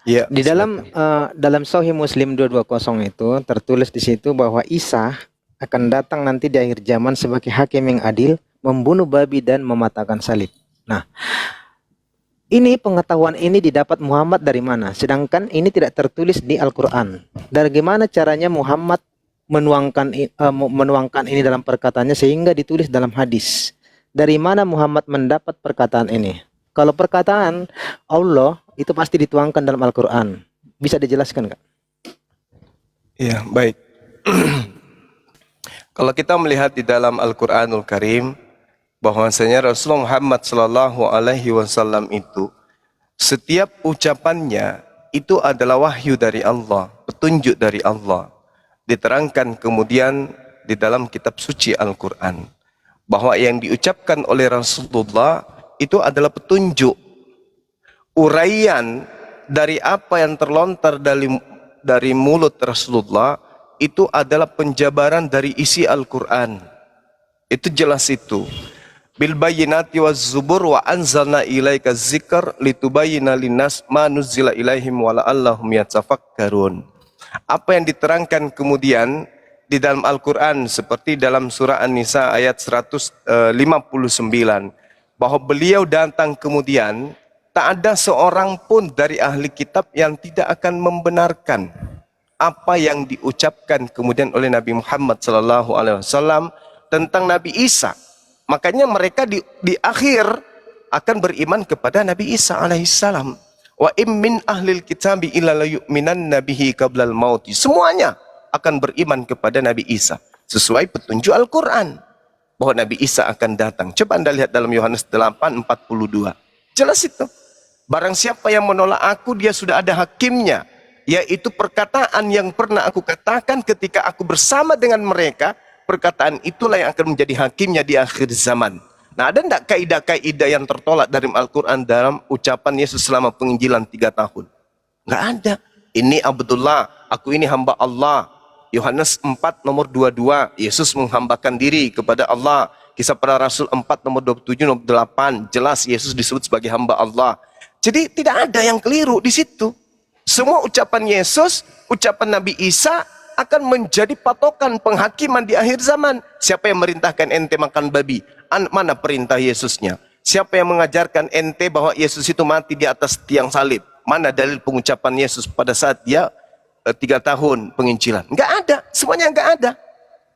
Iya, Di dalam silakan. dalam Sahih Muslim 220 itu tertulis di situ bahwa Isa akan datang nanti di akhir zaman sebagai hakim yang adil, membunuh babi dan mematahkan salib. Nah, ini pengetahuan ini didapat Muhammad dari mana? Sedangkan ini tidak tertulis di Al-Qur'an. Dari gimana caranya Muhammad menuangkan ini dalam perkataannya sehingga ditulis dalam hadis? Dari mana Muhammad mendapat perkataan ini? Kalau perkataan Allah itu pasti dituangkan dalam Al-Qur'an. Bisa dijelaskan, Kak? Iya, baik. Kalau kita melihat di dalam Al-Qur'anul Karim bahwasanya Rasulullah Muhammad sallallahu alaihi wasallam itu setiap ucapannya itu adalah wahyu dari Allah, petunjuk dari Allah. Diterangkan kemudian di dalam kitab suci Al-Qur'an bahwa yang diucapkan oleh Rasulullah itu adalah petunjuk, uraian dari apa yang terlontar dari mulut Rasulullah itu adalah penjabaran dari isi Al-Quran. Itu jelas itu. Bil bayyinati waz zubur wa anzalna ilaika dzikr litubayyana linnas ma nuzila ilaihim wa la'allahum yatafakkarun. Apa yang diterangkan kemudian di dalam Al-Quran seperti dalam surah An-Nisa ayat 159 bahwa beliau datang kemudian tak ada seorang pun dari ahli kitab yang tidak akan membenarkan apa yang diucapkan kemudian oleh Nabi Muhammad sallallahu alaihi wasallam tentang Nabi Isa. Makanya mereka di akhir akan beriman kepada Nabi Isa alaihissalam. Wa im min ahlil kitabi illa la yu'minanna bihi qablal mauti. Semuanya akan beriman kepada Nabi Isa sesuai petunjuk Al-Qur'an bahwa Nabi Isa akan datang. Coba Anda lihat dalam Yohanes 8:42. Jelas itu. Barang siapa yang menolak aku, dia sudah ada hakimnya, yaitu perkataan yang pernah aku katakan ketika aku bersama dengan mereka. Perkataan itulah yang akan menjadi hakimnya di akhir zaman. Nah, ada tidak kaidah-kaidah yang tertolak dari Al-Quran dalam ucapan Yesus selama penginjilan 3 tahun? Nggak ada. Ini Abdullah, aku ini hamba Allah. Yohanes 4 nomor 22, Yesus menghambakan diri kepada Allah. Kisah para Rasul 4 nomor 27 nomor 8, jelas Yesus disebut sebagai hamba Allah. Jadi tidak ada yang keliru di situ. Semua ucapan Yesus, ucapan Nabi Isa akan menjadi patokan penghakiman di akhir zaman. Siapa yang merintahkan ente makan babi? Mana perintah Yesusnya? Siapa yang mengajarkan ente bahwa Yesus itu mati di atas tiang salib? Mana dalil pengucapan Yesus pada saat dia 3 tahun penginjilan? Enggak ada, semuanya enggak ada.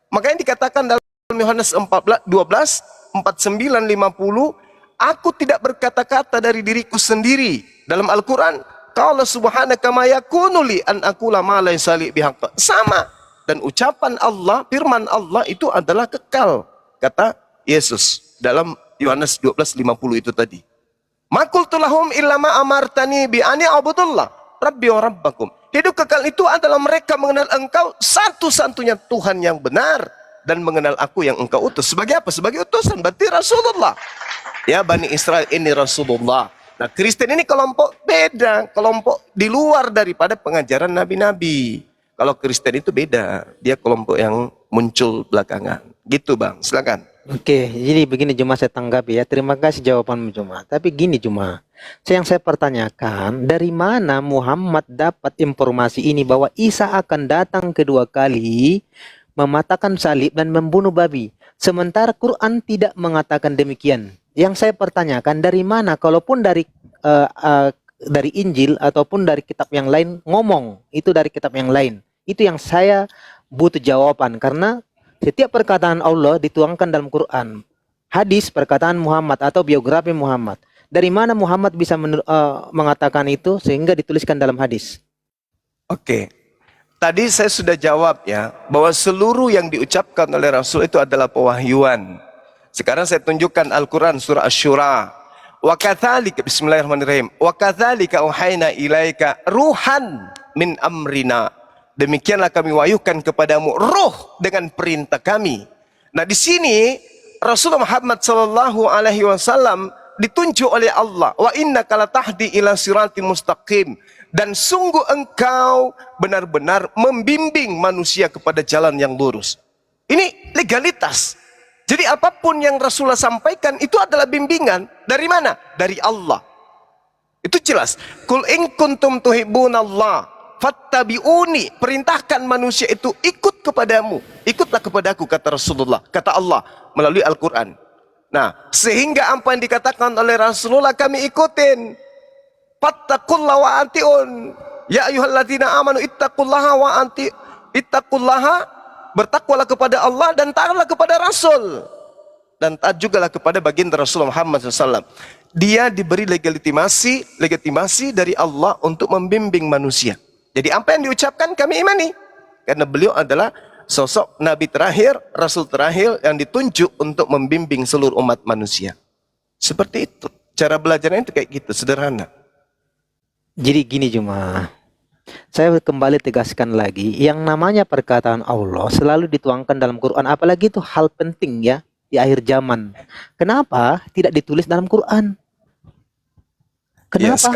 Makanya dikatakan dalam Yohanes 14, 12, 49, 50, aku tidak berkata-kata dari diriku sendiri. Dalam Al-Quran, qala subhanaka ma yakunu li an aqula ma laysa li bihaqq. Sama. Dan ucapan Allah, firman Allah itu adalah kekal. Kata Yesus dalam Yohanes 12:50 itu tadi. Ma qultu lahum illa ma amartani bi ani abudullah rabbi wa rabbakum. Hidup kekal itu adalah mereka mengenal engkau satu-satunya Tuhan yang benar dan mengenal aku yang engkau utus. Sebagai apa? Sebagai utusan, berarti Rasulullah. Ya Bani Israel ini Rasulullah. Nah, Kristen ini kelompok beda, kelompok di luar daripada pengajaran nabi-nabi. Kalau Kristen itu beda, dia kelompok yang muncul belakangan. Gitu Bang, silakan. Oke, jadi begini Juma saya tanggapi ya. Terima kasih jawabanmu Juma. Tapi gini Juma, yang saya pertanyakan, dari mana Muhammad dapat informasi ini bahwa Isa akan datang kedua kali, mematahkan salib dan membunuh babi. Sementara Quran tidak mengatakan demikian. Yang saya pertanyakan, dari mana? Kalaupun dari Injil ataupun dari kitab yang lain ngomong, itu dari kitab yang lain. Itu yang saya butuh jawaban karena setiap perkataan Allah dituangkan dalam Quran. Hadis perkataan Muhammad atau biografi Muhammad. Dari mana Muhammad bisa mengatakan itu sehingga dituliskan dalam hadis? Oke. Tadi saya sudah jawab ya, bahwa seluruh yang diucapkan oleh Rasul itu adalah pewahyuan. Sekarang saya tunjukkan Al-Quran surah Asy-Syura. Wa kadzalika bismillahirrahmanirrahim. Wa kadzalika auhayna ilaika ruhan min amrina. Demikianlah kami wahyukan kepadamu ruh dengan perintah kami. Nah, di sini Rasulullah Muhammad sallallahu alaihi wasallam ditunjuk oleh Allah, wa innaka latahdi ila siratal mustaqim, dan sungguh engkau benar-benar membimbing manusia kepada jalan yang lurus. Ini legalitas. Jadi apapun yang Rasulullah sampaikan itu adalah bimbingan. Dari mana? Dari Allah. Itu jelas. Kul in kuntum tuhibbunallah fattabi'uni. Perintahkan manusia itu ikut kepadamu. Ikutlah kepadaku, kata Rasulullah, kata Allah melalui Al-Quran. Nah, sehingga apa yang dikatakan oleh Rasulullah kami ikutin. Fattaqullaha wa ati'un. Ya ayyuhalladzina amanu ittaqullaha wa ittaqullaha, bertakwalah kepada Allah dan taatlah kepada Rasul. Dan taat jugalah kepada baginda Rasulullah Muhammad SAW. Dia diberi legitimasi dari Allah untuk membimbing manusia. Jadi apa yang diucapkan kami imani. Karena beliau adalah sosok Nabi terakhir, Rasul terakhir yang ditunjuk untuk membimbing seluruh umat manusia. Seperti itu. Cara belajarnya itu kayak gitu, sederhana. Jadi gini cuma, saya kembali tegaskan lagi, yang namanya perkataan Allah selalu dituangkan dalam Quran, apalagi itu hal penting ya di akhir zaman. Kenapa tidak ditulis dalam Quran? Ya, Kenapa?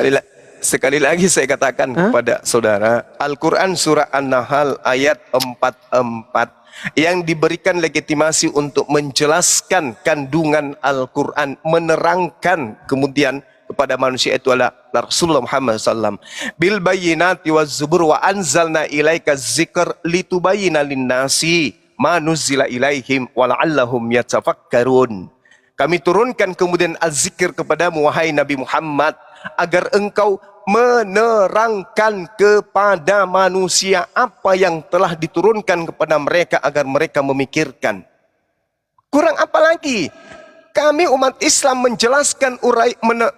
sekali lagi saya katakan kepada saudara, Al-Quran surah An-Nahl ayat 44 yang diberikan legitimasi untuk menjelaskan kandungan Al-Quran, menerangkan kemudian kepada manusia itu adalah Rasulullah Muhammad SAW. Bil bayyinati waz zubur wa anzalna ilaika dzikr litubayyina linnasi ma nuzila ilaihim wa la'allahum yatafakkarun. Kami turunkan kemudian az-zikir kepadamu wahai Nabi Muhammad agar engkau menerangkan kepada manusia apa yang telah diturunkan kepada mereka agar mereka memikirkan. Kurang apa lagi? Kami umat Islam menjelaskan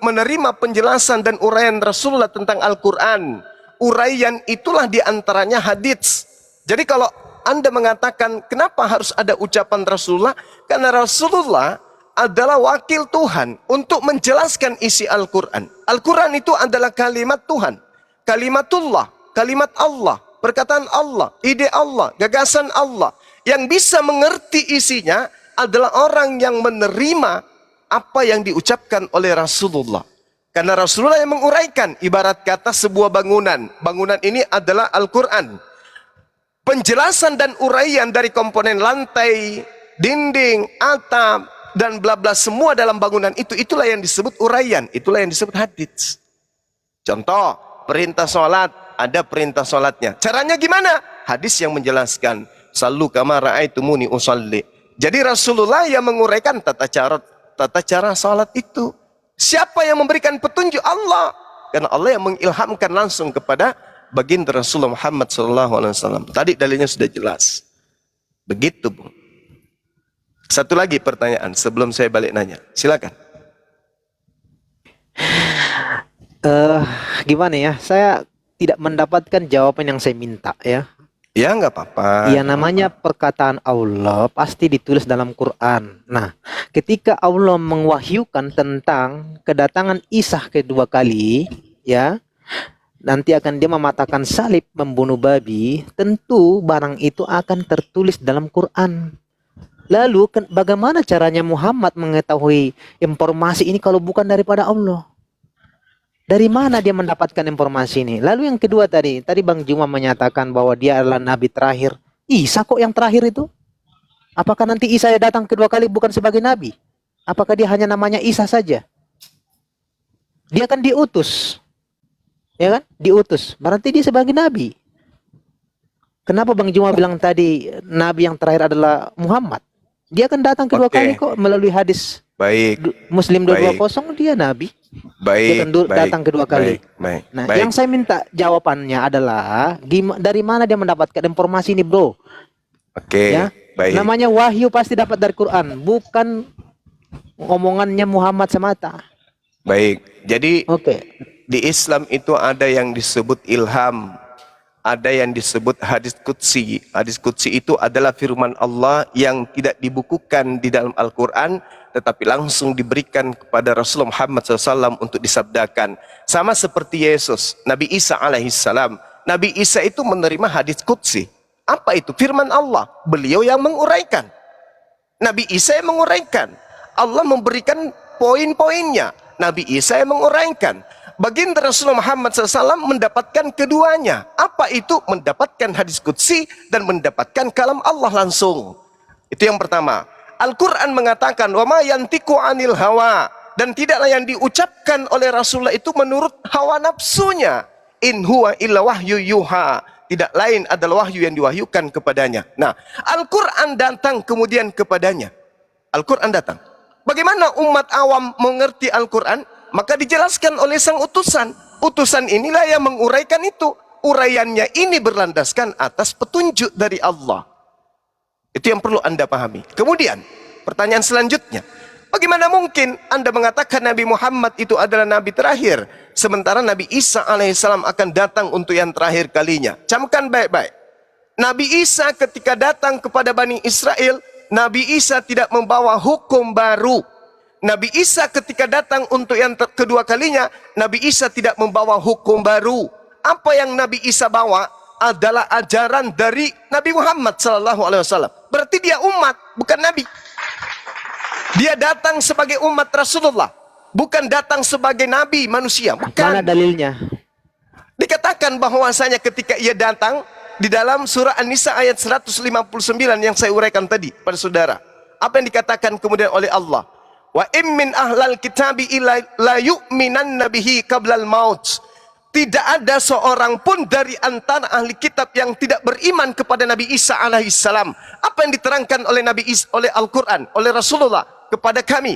menerima penjelasan dan uraian Rasulullah tentang Al-Quran. Uraian itulah diantaranya hadits. Jadi kalau Anda mengatakan kenapa harus ada ucapan Rasulullah? Karena Rasulullah adalah wakil Tuhan untuk menjelaskan isi Al-Quran. Al-Quran itu adalah kalimat Tuhan, kalimatullah, kalimat Allah, perkataan Allah, ide Allah, gagasan Allah. Yang bisa mengerti isinya adalah orang yang menerima apa yang diucapkan oleh Rasulullah. Karena Rasulullah yang menguraikan, ibarat kata sebuah bangunan. Bangunan ini adalah Al-Quran. Penjelasan dan uraian dari komponen lantai, dinding, atap, dan bla bla semua dalam bangunan itu, itulah yang disebut uraian, itulah yang disebut hadits. Contoh, perintah sholat, ada perintah sholatnya. Caranya gimana? Hadis yang menjelaskan, sallu kama ra'aitumuni usalli. Jadi Rasulullah yang menguraikan tata cara sholat itu. Siapa yang memberikan petunjuk? Allah. Karena Allah yang mengilhamkan langsung kepada baginda Rasulullah Muhammad SAW. Tadi dalilnya sudah jelas. Begitu, Bu. Satu lagi pertanyaan sebelum saya balik nanya. Silakan. Gimana ya? Saya tidak mendapatkan jawaban yang saya minta ya. Ya nggak apa-apa. Ya namanya perkataan Allah pasti ditulis dalam Quran. Nah, ketika Allah mengwahyukan tentang kedatangan Isa kedua kali, ya, nanti akan dia mematahkan salib, membunuh babi, tentu barang itu akan tertulis dalam Quran. Lalu bagaimana caranya Muhammad mengetahui informasi ini kalau bukan daripada Allah? Dari mana dia mendapatkan informasi ini? Lalu yang kedua tadi Bang Juma menyatakan bahwa dia adalah nabi terakhir. Isa kok yang terakhir itu? Apakah nanti Isa datang kedua kali bukan sebagai nabi? Apakah dia hanya namanya Isa saja? Dia kan diutus. Ya kan? Diutus. Berarti dia sebagai nabi. Kenapa Bang Juma bilang tadi nabi yang terakhir adalah Muhammad? Dia akan datang kedua kali kok melalui hadis. Baik. Muslim 220 dia nabi. Baik. Dia datang kedua kali. Baik. Nah, yang saya minta jawabannya adalah dari mana dia mendapatkan informasi ini, Bro? Oke. Ya? Baik. Namanya wahyu pasti dapat dari Quran, bukan omongannya Muhammad semata. Baik. Jadi di Islam itu ada yang disebut ilham, ada yang disebut hadis qudsi. Hadis qudsi itu adalah firman Allah yang tidak dibukukan di dalam Al-Quran, tetapi langsung diberikan kepada Rasulullah Muhammad SAW untuk disabdakan. Sama seperti Yesus, Nabi Isa alaihissalam. Nabi Isa itu menerima hadis qudsi. Apa itu? Firman Allah. Beliau yang menguraikan. Nabi Isa yang menguraikan. Allah memberikan poin-poinnya. Nabi Isa yang menguraikan. Baginda Rasulullah Muhammad SAW mendapatkan keduanya. Apa itu? Mendapatkan hadis qudsi dan mendapatkan kalam Allah langsung. Itu yang pertama. Al-Quran mengatakan, wa ma yantiqu anil hawa dan tidaklah yang diucapkan oleh Rasulullah itu menurut hawa nafsunya. In huwa illa wahyu yuha. Tidak lain adalah wahyu yang diwahyukan kepadanya. Nah, Al-Quran datang kemudian kepadanya. Al-Quran datang. Bagaimana umat awam mengerti Al-Quran? Maka dijelaskan oleh sang utusan. Utusan inilah yang menguraikan itu. Uraiannya ini berlandaskan atas petunjuk dari Allah. Itu yang perlu Anda pahami. Kemudian, pertanyaan selanjutnya. Bagaimana mungkin Anda mengatakan Nabi Muhammad itu adalah Nabi terakhir, sementara Nabi Isa alaihissalam akan datang untuk yang terakhir kalinya? Camkan baik-baik. Nabi Isa ketika datang kepada Bani Israel, Nabi Isa tidak membawa hukum baru. Nabi Isa ketika datang untuk yang kedua kalinya, Nabi Isa tidak membawa hukum baru. Apa yang Nabi Isa bawa adalah ajaran dari Nabi Muhammad SAW. Berarti dia umat, bukan Nabi. Dia datang sebagai umat Rasulullah, bukan datang sebagai Nabi manusia. Bukan. Mana dalilnya? Dikatakan bahwasanya ketika ia datang di dalam surah An-Nisa ayat 159 yang saya uraikan tadi pada saudara. Apa yang dikatakan kemudian oleh Allah? Wa immin ahlal kitabi illa la yu'minanna bihi qablal maut. Tidak ada seorang pun dari antara ahli kitab yang tidak beriman kepada Nabi Isa alaihissalam. Apa yang diterangkan oleh Nabi Isa, oleh Al-Quran, oleh Rasulullah kepada kami?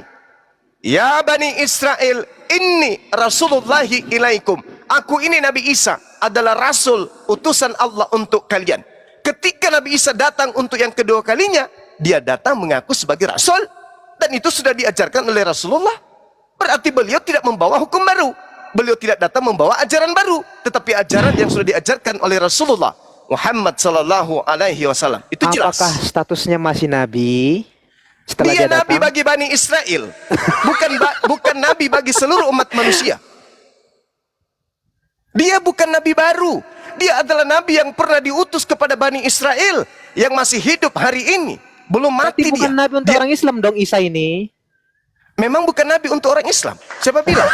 Ya Bani Israel, inni Rasulullahi ilaikum. Aku ini Nabi Isa adalah Rasul, utusan Allah untuk kalian. Ketika Nabi Isa datang untuk yang kedua kalinya, dia datang mengaku sebagai Rasul. Dan itu sudah diajarkan oleh Rasulullah. Berarti beliau tidak membawa hukum baru. Beliau tidak datang membawa ajaran baru, tetapi ajaran yang sudah diajarkan oleh Rasulullah Muhammad sallallahu alaihi wasallam. Itu jelas. Apakah statusnya masih nabi setelah Dia dia nabi datang? bagi Bani Israel, bukan nabi bagi seluruh umat manusia. Dia bukan nabi baru. Dia adalah nabi yang pernah diutus kepada Bani Israel yang masih hidup hari ini. Belum mati Berarti bukan dia. nabi untuk orang Islam dong Isa ini. Memang bukan nabi untuk orang Islam. Siapa bilang?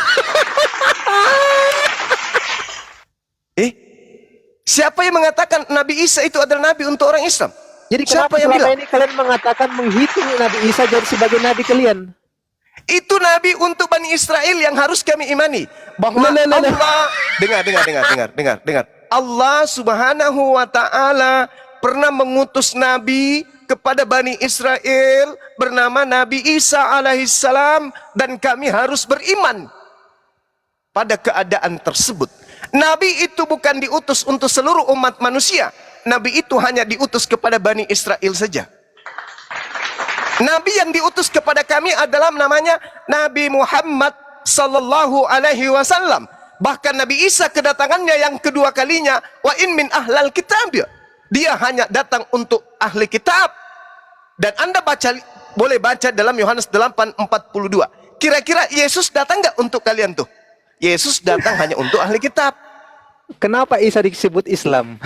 Siapa yang mengatakan Nabi Isa itu adalah nabi untuk orang Islam? Jadi Siapa kenapa yang selama bilang? ini kalian mengatakan menghitung Nabi Isa jadi sebagai nabi kalian? Itu nabi untuk Bani Israel yang harus kami imani. Bahwa Allah, dengar. Allah subhanahu wa ta'ala pernah mengutus nabi kepada Bani Israel bernama Nabi Isa alaihissalam, dan kami harus beriman pada keadaan tersebut. Nabi itu bukan diutus untuk seluruh umat manusia. Nabi itu hanya diutus kepada Bani Israel saja. Nabi yang diutus kepada kami adalah namanya Nabi Muhammad sallallahu alaihi wasallam. Bahkan Nabi Isa kedatangannya yang kedua kalinya, wa in min ahlal kitab. Dia hanya datang untuk ahli kitab. Dan Anda boleh baca dalam Yohanes 8:42. Kira-kira Yesus datang nggak untuk kalian tuh? Yesus datang hanya untuk ahli kitab. Kenapa Isa disebut Islam?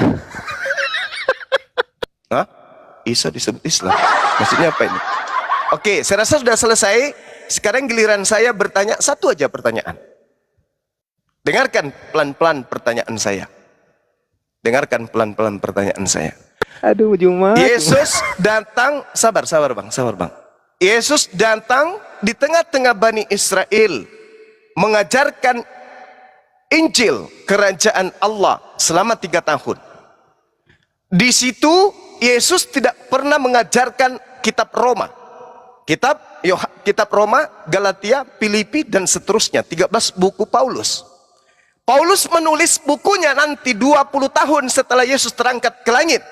Hah? Isa disebut Islam? Maksudnya apa ini? Oke, saya rasa sudah selesai. Sekarang giliran saya bertanya satu aja pertanyaan. Dengarkan pelan-pelan pertanyaan saya. Dengarkan pelan-pelan pertanyaan saya. Aduh, Jumat. Yesus datang, sabar bang. Yesus datang di tengah-tengah Bani Israel, mengajarkan Injil kerajaan Allah selama 3 tahun. Di situ Yesus tidak pernah mengajarkan kitab Roma. Kitab Roma, Galatia, Filipi, dan seterusnya. 13 buku Paulus. Paulus menulis bukunya nanti 20 tahun setelah Yesus terangkat ke langit.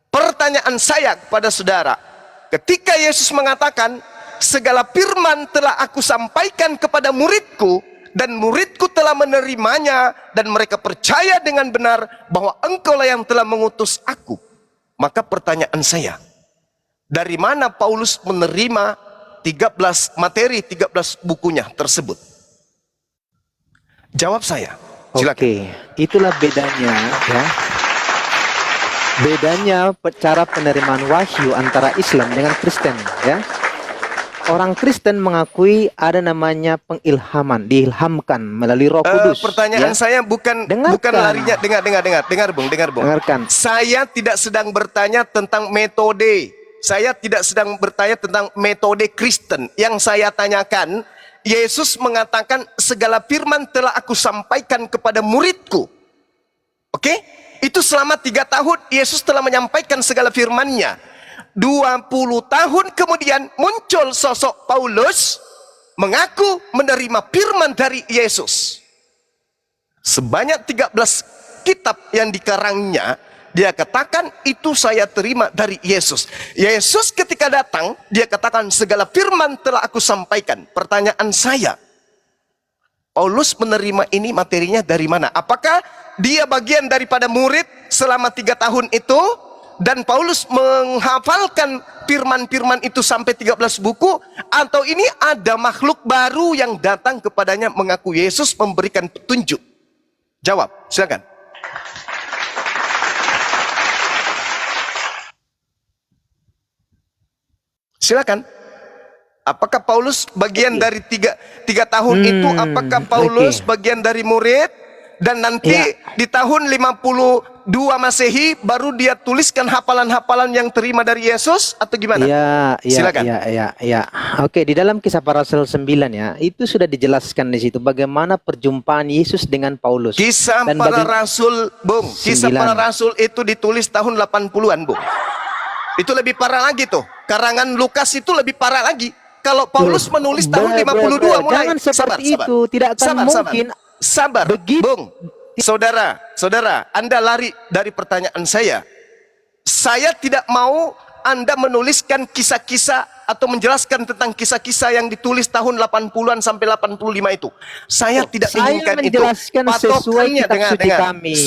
Pertanyaan saya kepada saudara, ketika Yesus mengatakan, segala firman telah aku sampaikan kepada muridku, dan muridku telah menerimanya, dan mereka percaya dengan benar bahwa engkaulah yang telah mengutus aku. Maka pertanyaan saya, dari mana Paulus menerima 13 bukunya tersebut? Jawab saya, silakan. Oke, itulah bedanya ya. Bedanya cara penerimaan wahyu antara Islam dengan Kristen ya. Orang Kristen mengakui ada namanya pengilhaman, diilhamkan melalui Roh Kudus. Pertanyaan ya. saya bukan larinya, dengar Bung. Dengarkan. Saya tidak sedang bertanya tentang metode. saya tidak sedang bertanya tentang metode Kristen. Yang saya tanyakan, Yesus mengatakan segala firman telah aku sampaikan kepada muridku. Oke? Itu selama 3 tahun Yesus telah menyampaikan segala firman-Nya. 20 tahun kemudian muncul sosok Paulus mengaku menerima firman dari Yesus. Sebanyak 13 kitab yang dikarangnya, dia katakan itu saya terima dari Yesus. Yesus ketika datang, dia katakan segala firman telah aku sampaikan. Pertanyaan saya, Paulus menerima ini materinya dari mana? Apakah dia bagian daripada murid selama 3 tahun itu? Dan Paulus menghafalkan firman-firman itu sampai 13 buku? Atau ini ada makhluk baru yang datang kepadanya mengaku Yesus, memberikan petunjuk? Jawab, silakan. Silakan. Apakah Paulus bagian dari tiga tahun itu? Apakah Paulus bagian dari murid? Dan nanti di tahun 52 Masehi baru dia tuliskan hafalan-hafalan yang terima dari Yesus atau gimana? Silakan. Ya. Oke, di dalam Kisah Para Rasul 9 ya, itu sudah dijelaskan di situ bagaimana perjumpaan Yesus dengan Paulus. Kisah Para Rasul, Bung. Kisah Para Rasul itu ditulis tahun 80-an, Bung. Itu lebih parah lagi tuh. Karangan Lukas itu lebih parah lagi. Kalau Paulus menulis tahun 52 mulai. Jangan seperti itu, tidak akan mungkin. Sabar, Bung. Saudara, Anda lari dari pertanyaan saya. Saya tidak mau Anda menuliskan kisah-kisah atau menjelaskan tentang kisah-kisah yang ditulis tahun 80-an sampai 85 itu. Saya tidak inginkan itu. Patokannya, dengar. Kami,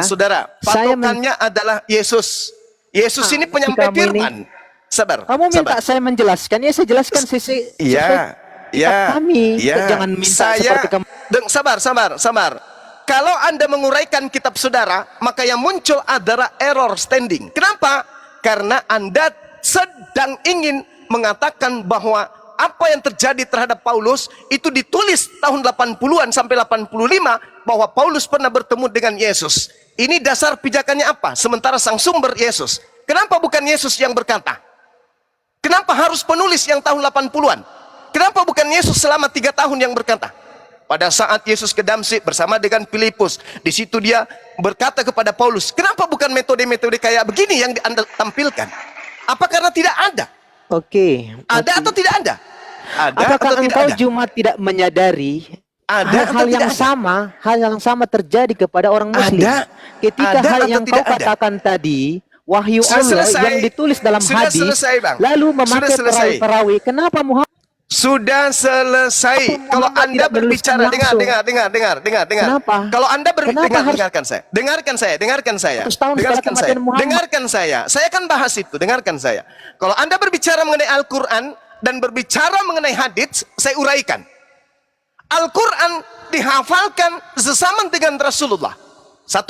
Saudara, patokannya adalah Yesus. Yesus ini penyampai firman. Sabar. Kamu minta saya menjelaskan, ya saya jelaskan sisi kami. Jangan minta seperti kamu. Sabar. Kalau Anda menguraikan kitab saudara, maka yang muncul adalah error standing. Kenapa? Karena Anda sedang ingin mengatakan bahwa apa yang terjadi terhadap Paulus itu ditulis tahun 80-an sampai 85 bahwa Paulus pernah bertemu dengan Yesus. Ini dasar pijakannya apa? Sementara sang sumber Yesus. Kenapa bukan Yesus yang berkata? Kenapa harus penulis yang tahun 80-an? Kenapa bukan Yesus selama 3 tahun yang berkata? Pada saat Yesus ke Damsyik bersama dengan Filipus, di situ dia berkata kepada Paulus, kenapa bukan metode-metode kayak begini yang Anda tampilkan? Apa karena tidak ada? Ada atau tidak ada? Apakah engkau cuma tidak menyadari hal yang sama terjadi kepada orang Muslim? Ketika hal yang kau katakan tadi, wahyu Allah yang ditulis dalam hadis, lalu memakai perawi, kenapa Muhammad? Sudah selesai. Kalau Anda berbicara, dengar. Kenapa? Kalau Anda dengarkan saya. Saya akan bahas itu. Dengarkan saya. Kalau Anda berbicara mengenai Al-Quran dan berbicara mengenai hadits, saya uraikan. Al-Quran dihafalkan sesaman dengan Rasulullah. 1.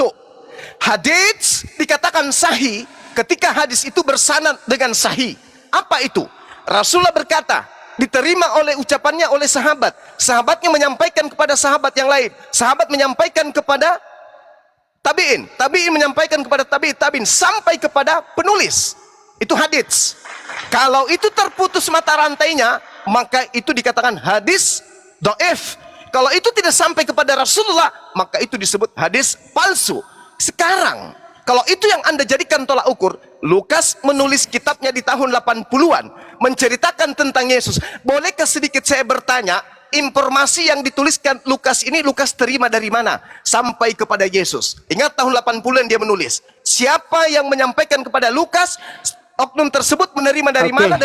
Hadits dikatakan sahih ketika hadis itu bersanad dengan sahih. Apa itu? Rasulullah berkata, diterima oleh ucapannya oleh sahabat. Sahabatnya menyampaikan kepada sahabat yang lain. Sahabat menyampaikan kepada tabi'in. Tabi'in menyampaikan kepada tabi'in sampai kepada penulis. Itu hadits. Kalau itu terputus mata rantainya, maka itu dikatakan hadis dhaif. Kalau itu tidak sampai kepada Rasulullah, maka itu disebut hadis palsu. Sekarang, kalau itu yang Anda jadikan tolak ukur, Lukas menulis kitabnya di tahun 80-an, menceritakan tentang Yesus. Bolehkah sedikit saya bertanya, informasi yang dituliskan Lukas ini, Lukas terima dari mana? Sampai kepada Yesus. Ingat tahun 80-an dia menulis. Siapa yang menyampaikan kepada Lukas, oknum tersebut menerima dari mana,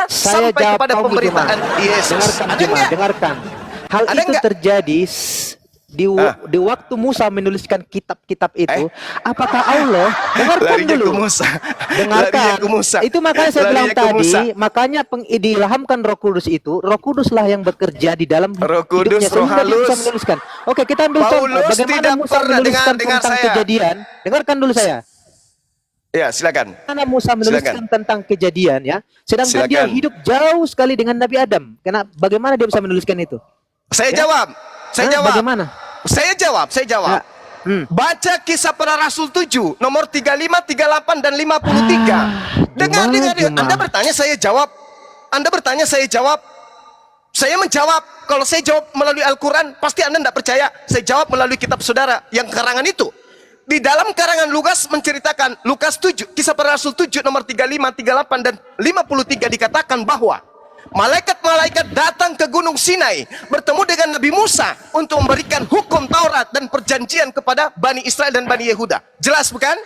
sampai kepada pemberitaan Yesus. Dengarkan. Hal itu terjadi di waktu Musa menuliskan kitab-kitab itu. Apakah Allah, dengarkan dulu. Dengarkan. Itu makanya saya bilang tadi, makanya diilhamkan Roh Kudus itu, Roh Kuduslah yang bekerja di dalam hidupnya sehingga dia bisa menuliskan. Oke, kita ambil contoh bagaimana Musa menuliskan tentang kejadian. Dengarkan dulu saya. Ya, silakan. Karena Musa menuliskan tentang kejadian ya, sedangkan dia hidup jauh sekali dengan Nabi Adam. Bagaimana dia bisa menuliskan itu? Saya jawab. Bagaimana? Saya jawab. Baca Kisah Para Rasul 7 nomor 35, 38 dan 53. Dengar. Anda bertanya saya jawab. Anda bertanya saya jawab. Saya menjawab. Kalau saya jawab melalui Al-Quran, pasti Anda tidak percaya. Saya jawab melalui kitab saudara yang karangan itu. Di dalam karangan Lukas menceritakan, Lukas 7, Kisah Para Rasul 7 nomor 35, 38 dan 53 dikatakan bahwa malaikat-malaikat datang ke Gunung Sinai bertemu dengan Nabi Musa untuk memberikan hukum Taurat dan perjanjian kepada Bani Israel dan Bani Yehuda. Jelas bukan?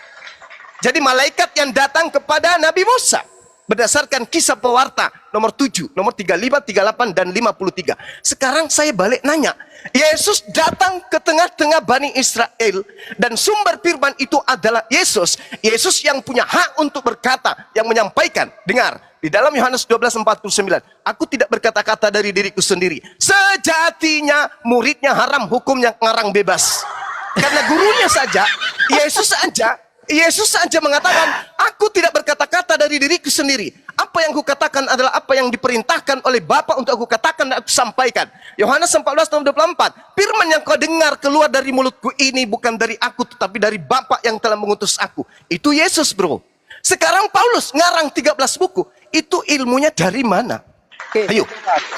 Jadi malaikat yang datang kepada Nabi Musa berdasarkan Kisah Pewarta nomor 7, nomor 35, 38 dan 53. Sekarang saya balik nanya, Yesus datang ke tengah-tengah Bani Israel dan sumber firman itu adalah Yesus. Yesus yang punya hak untuk berkata, yang menyampaikan. Dengar, di dalam Yohanes 12:49, aku tidak berkata-kata dari diriku sendiri. Sejatinya muridnya haram, hukumnya ngarang bebas. Karena gurunya saja, Yesus saja mengatakan, aku tidak berkata-kata dari diriku sendiri. Apa yang kukatakan adalah apa yang diperintahkan oleh Bapa untuk aku katakan dan aku sampaikan. Yohanes 14:24, firman yang kau dengar keluar dari mulutku ini bukan dari aku, tetapi dari Bapa yang telah mengutus aku. Itu Yesus, bro. Sekarang Paulus ngarang 13 buku. Itu ilmunya dari mana? Oke, Ayo,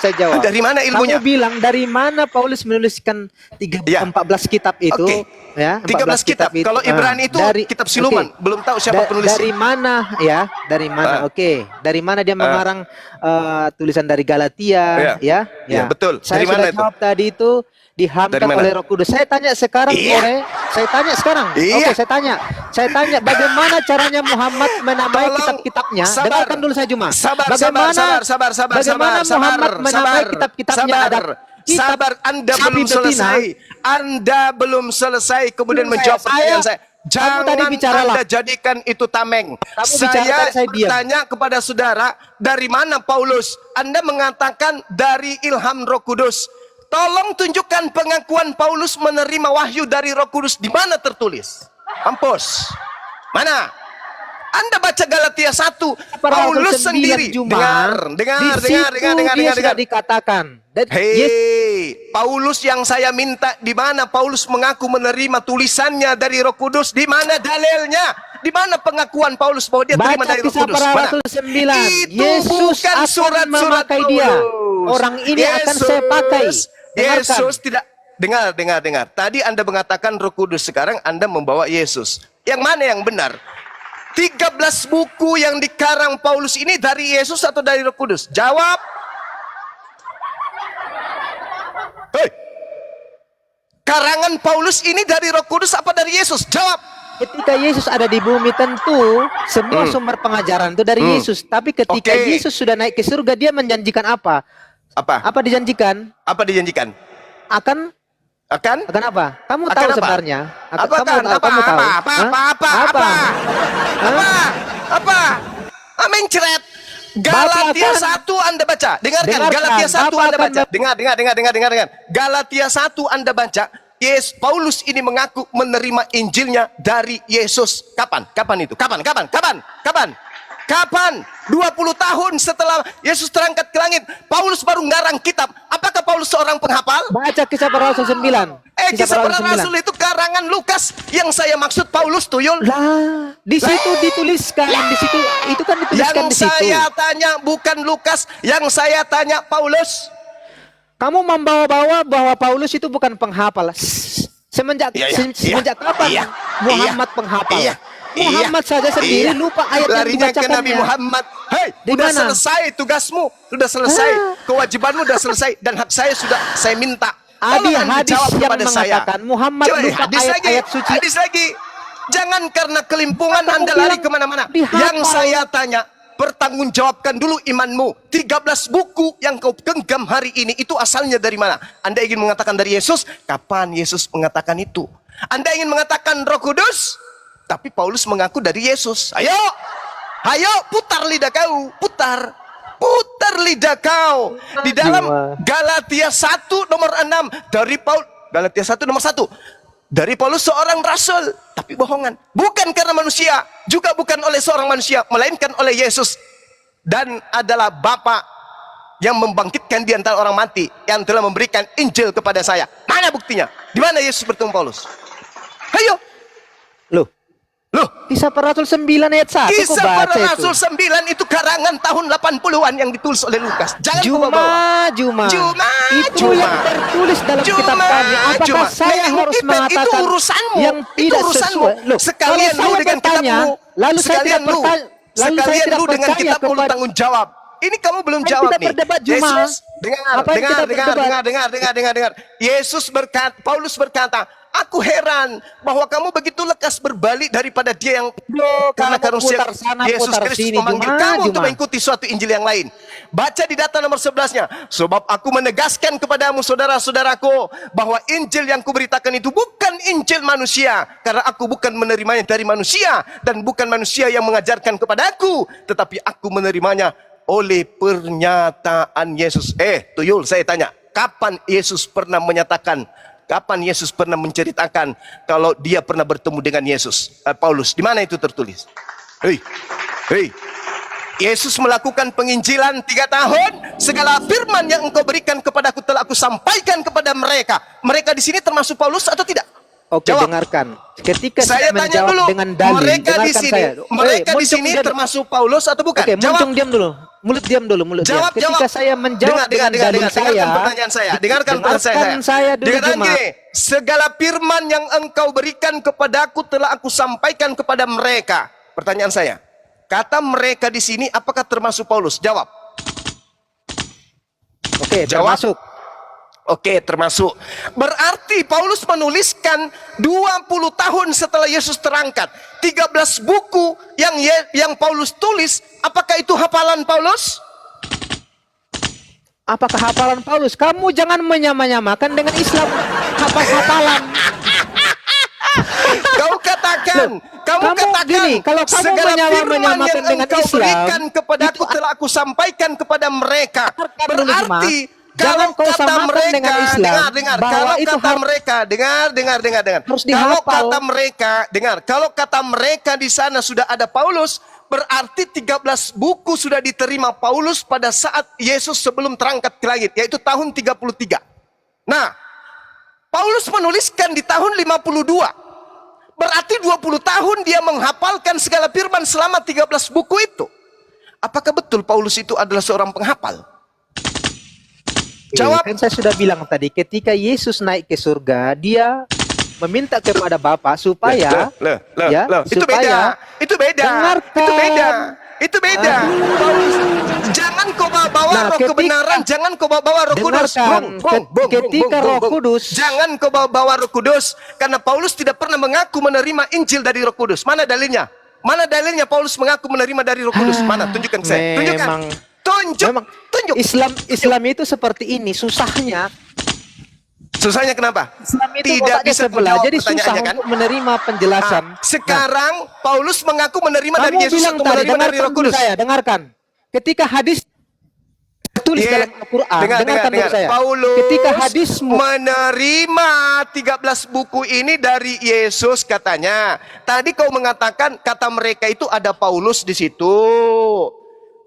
saya jawab. Dari mana ilmunya? Kamu bilang dari mana Paulus menuliskan 14 kitab itu? Oke. Ya, 13 kitab. itu. Kalau Ibrani itu kitab siluman. Belum tahu siapa penulisnya. Dari mana ya? Dari mana? Oke. Dari mana dia mengarang tulisan dari Galatia? Ya. Betul. Saya dari mana sudah jawab tadi itu dihamkan oleh Roh Kudus. Saya tanya sekarang, saya tanya sekarang. Oke, saya tanya bagaimana caranya Muhammad menamai kitab-kitabnya? Dengarkan dulu saya Juma. Bagaimana Muhammad menamai kitab-kitabnya? Sabar, Anda belum selesai. Anda belum selesai kemudian menjawab pertanyaan saya. Jangan Anda jadikan itu tameng. Saya bertanya kepada saudara, dari mana Paulus? Anda mengatakan dari ilham Roh Kudus. Tolong tunjukkan pengakuan Paulus menerima wahyu dari Roh Kudus. Di mana tertulis? Kampus. Mana? Anda baca Galatia 1. Paulus sendiri. Dengar. Sudah dikatakan. Paulus yang saya minta, di mana Paulus mengaku menerima tulisannya dari Roh Kudus? Di mana dalilnya? Di mana pengakuan Paulus bahwa dia terima dari Roh Kudus? Baca Kisah 9. Yesus akan memakai dia. Orang ini akan saya pakai. Yesus tidak. Dengar. Tadi Anda mengatakan Roh Kudus, sekarang Anda membawa Yesus. Yang mana yang benar? 13 buku yang dikarang Paulus ini dari Yesus atau dari Roh Kudus? Jawab. Hei. Karangan Paulus ini dari Roh Kudus apa dari Yesus? Jawab. Ketika Yesus ada di bumi tentu semua sumber pengajaran itu dari Yesus. Tapi ketika Yesus sudah naik ke surga, dia menjanjikan apa? Apa dijanjikan? Apa dijanjikan? Akan apa? Kamu tahu apa? Sebenarnya? Apa? Mencret. Galatia 1 Anda baca. Dengarkan. Galatia 1 Anda baca. Dengar. Galatia 1 Anda baca. Paulus ini mengaku menerima Injilnya dari Yesus. Kapan itu? Kapan? 20 tahun setelah Yesus terangkat ke langit, Paulus baru ngarang kitab. Apakah Paulus seorang penghafal? Baca Kisah Para Rasul 9. Kisah Para Rasul itu karangan Lukas. Yang saya maksud Paulus, tuyul. Lah, di situ dituliskan. Di situ, itu kan dituliskan di situ. Yang saya tanya bukan Lukas. Yang saya tanya Paulus. Kamu membawa-bawa bahwa Paulus itu bukan penghafal. Semenjak kapan Muhammad penghafal? Muhammad saja sendiri lupa ayat yang dibacakannya. Ke Nabi Muhammad. Sudah selesai tugasmu, sudah selesai kewajibanmu, sudah selesai, dan hak saya sudah saya minta. Hadis yang mengatakan Muhammad lupa ayat-ayat suci. Hadis lagi. Jangan karena kelimpungan Anda lari kemana-mana. Yang saya tanya, pertanggungjawabkan dulu imanmu. 13 buku yang kau genggam hari ini itu asalnya dari mana? Anda ingin mengatakan dari Yesus? Kapan Yesus mengatakan itu? Anda ingin mengatakan Roh Kudus? Tapi Paulus mengaku dari Yesus. Ayo, putar lidah kau, putar lidah kau. Di dalam Galatia 1 nomor 6 dari Paulus. Galatia 1 nomor 1. Dari Paulus seorang rasul, tapi bohongan. Bukan karena manusia, juga bukan oleh seorang manusia, melainkan oleh Yesus. Dan adalah Bapa yang membangkitkan di antara orang mati, yang telah memberikan Injil kepada saya. Mana buktinya? Di mana Yesus bertemu Paulus? Loh, Loh, Kisah Para Rasul 9 ayat 1 kok Kisah baca Para itu? Rasul 9 itu karangan tahun 80-an yang ditulis oleh Lukas. Jangan kau bawa. Juma. Juma, Itu Juma. yang tertulis dalam kitab kami. Apakah Juma. saya Nah, harus itu mengatakan urusanmu. yang Itu tidak urusanmu. sesuai? Loh, Sekalian kalau lu saya dengan bertanya, kitabmu. lalu saya Sekalian tidak lu. bertanya, lalu saya Sekalian tidak lu dengan percaya kitabmu lu kepada tanggung jawab. Ini kamu belum Kan jawab kita nih. berdebat, Juma. Yesus, dengar, Apa yang dengar, kita dengar, berdebat? dengar. Yesus berkata, Paulus berkata, aku heran bahwa kamu begitu lekas berbalik daripada dia yang karena kamu manusia putar sana, Yesus putar Kristus sini, memanggil Juma, kamu untuk Juma. mengikuti suatu Injil yang lain. Baca di data nomor 11-nya. Sebab aku menegaskan kepadamu saudara-saudaraku bahwa Injil yang kuberitakan itu bukan Injil manusia, karena aku bukan menerimanya dari manusia dan bukan manusia yang mengajarkan kepadaku, tetapi aku menerimanya oleh pernyataan Yesus. Tuyul, saya tanya, kapan Yesus pernah menyatakan, kapan Yesus pernah menceritakan kalau dia pernah bertemu dengan Yesus? Paulus, di mana itu tertulis? Hei, Yesus melakukan penginjilan 3 tahun. Segala firman yang engkau berikan kepadaku telah aku sampaikan kepada mereka. Mereka di sini termasuk Paulus atau tidak? Oke, Jawab. dengarkan. Ketika Saya saya tanya menjawab dulu, dengan dalil, mereka di dengarkan sini, saya. mereka di Muncung sini diam. termasuk Paulus atau bukan? Oke, Jawab. Muncung diam dulu. Mulut diam dulu, mulut Jawab, diam. Ketika jawab. saya menjawab dengan dalil saya, dengarkan pertanyaan saya. Dengarkan pertanyaan saya dulu, Dikatakan Juma. gini, segala firman yang engkau berikan kepadaku telah aku sampaikan kepada mereka. Pertanyaan saya, kata mereka di sini apakah termasuk Paulus? Jawab. Oke, Jawab. termasuk. Oke, termasuk. Berarti Paulus menuliskan 20 tahun setelah Yesus terangkat. 13 buku yang Paulus tulis, apakah itu hafalan Paulus? Apakah hafalan Paulus? Kamu jangan menyamakan dengan Islam hafalan. Kau katakan, kamu kamu katakan, gini, kalau kamu segala firman menyamakan yang dengan engkau Islam, berikan kepadaku telah aku sampaikan kepada mereka. Berarti jangan kalau kau kata samakan mereka, dengan Islam, dengar, bahwa kalau itu kata mereka, dengar. harus Kalau dihafal. kata mereka, dengar, kalau kata mereka di sana sudah ada Paulus, berarti 13 buku sudah diterima Paulus pada saat Yesus sebelum terangkat ke langit, yaitu tahun 33. Nah, Paulus menuliskan di tahun 52. Berarti 20 tahun dia menghafalkan segala firman selama 13 buku itu. Apakah betul Paulus itu adalah seorang penghafal? Jawab. Kan saya sudah bilang tadi, ketika Yesus naik ke surga, dia meminta kepada Bapa supaya Itu beda. Dengarkan. Itu beda. Paulus, jangan kau bawa roh kebenaran, jangan kau bawa roh kudus. Ketika Roh Kudus, Jangan kau bawa roh kudus, karena Paulus tidak pernah mengaku menerima Injil dari roh kudus. Mana dalilnya? Mana dalilnya Paulus mengaku menerima dari roh kudus? Mana? Tunjukkan saya. Tunjukkan. Tunjuk. Islam itu seperti ini, susahnya. Susahnya kenapa? Islam itu Tidak otaknya bisa sebelah, menjawab jadi susah pertanyaannya, kan? untuk menerima penjelasan. Sekarang Paulus mengaku menerima dari Kamu Yesus bilang atau tadi, menerima dari dengarkan roh kudus? dulu saya, dengarkan. Ketika hadis tulis dalam Al-Quran, dengarkan dulu saya. Paulus Ketika hadismu menerima 13 buku ini dari Yesus katanya. Tadi kau mengatakan kata mereka itu ada Paulus di situ.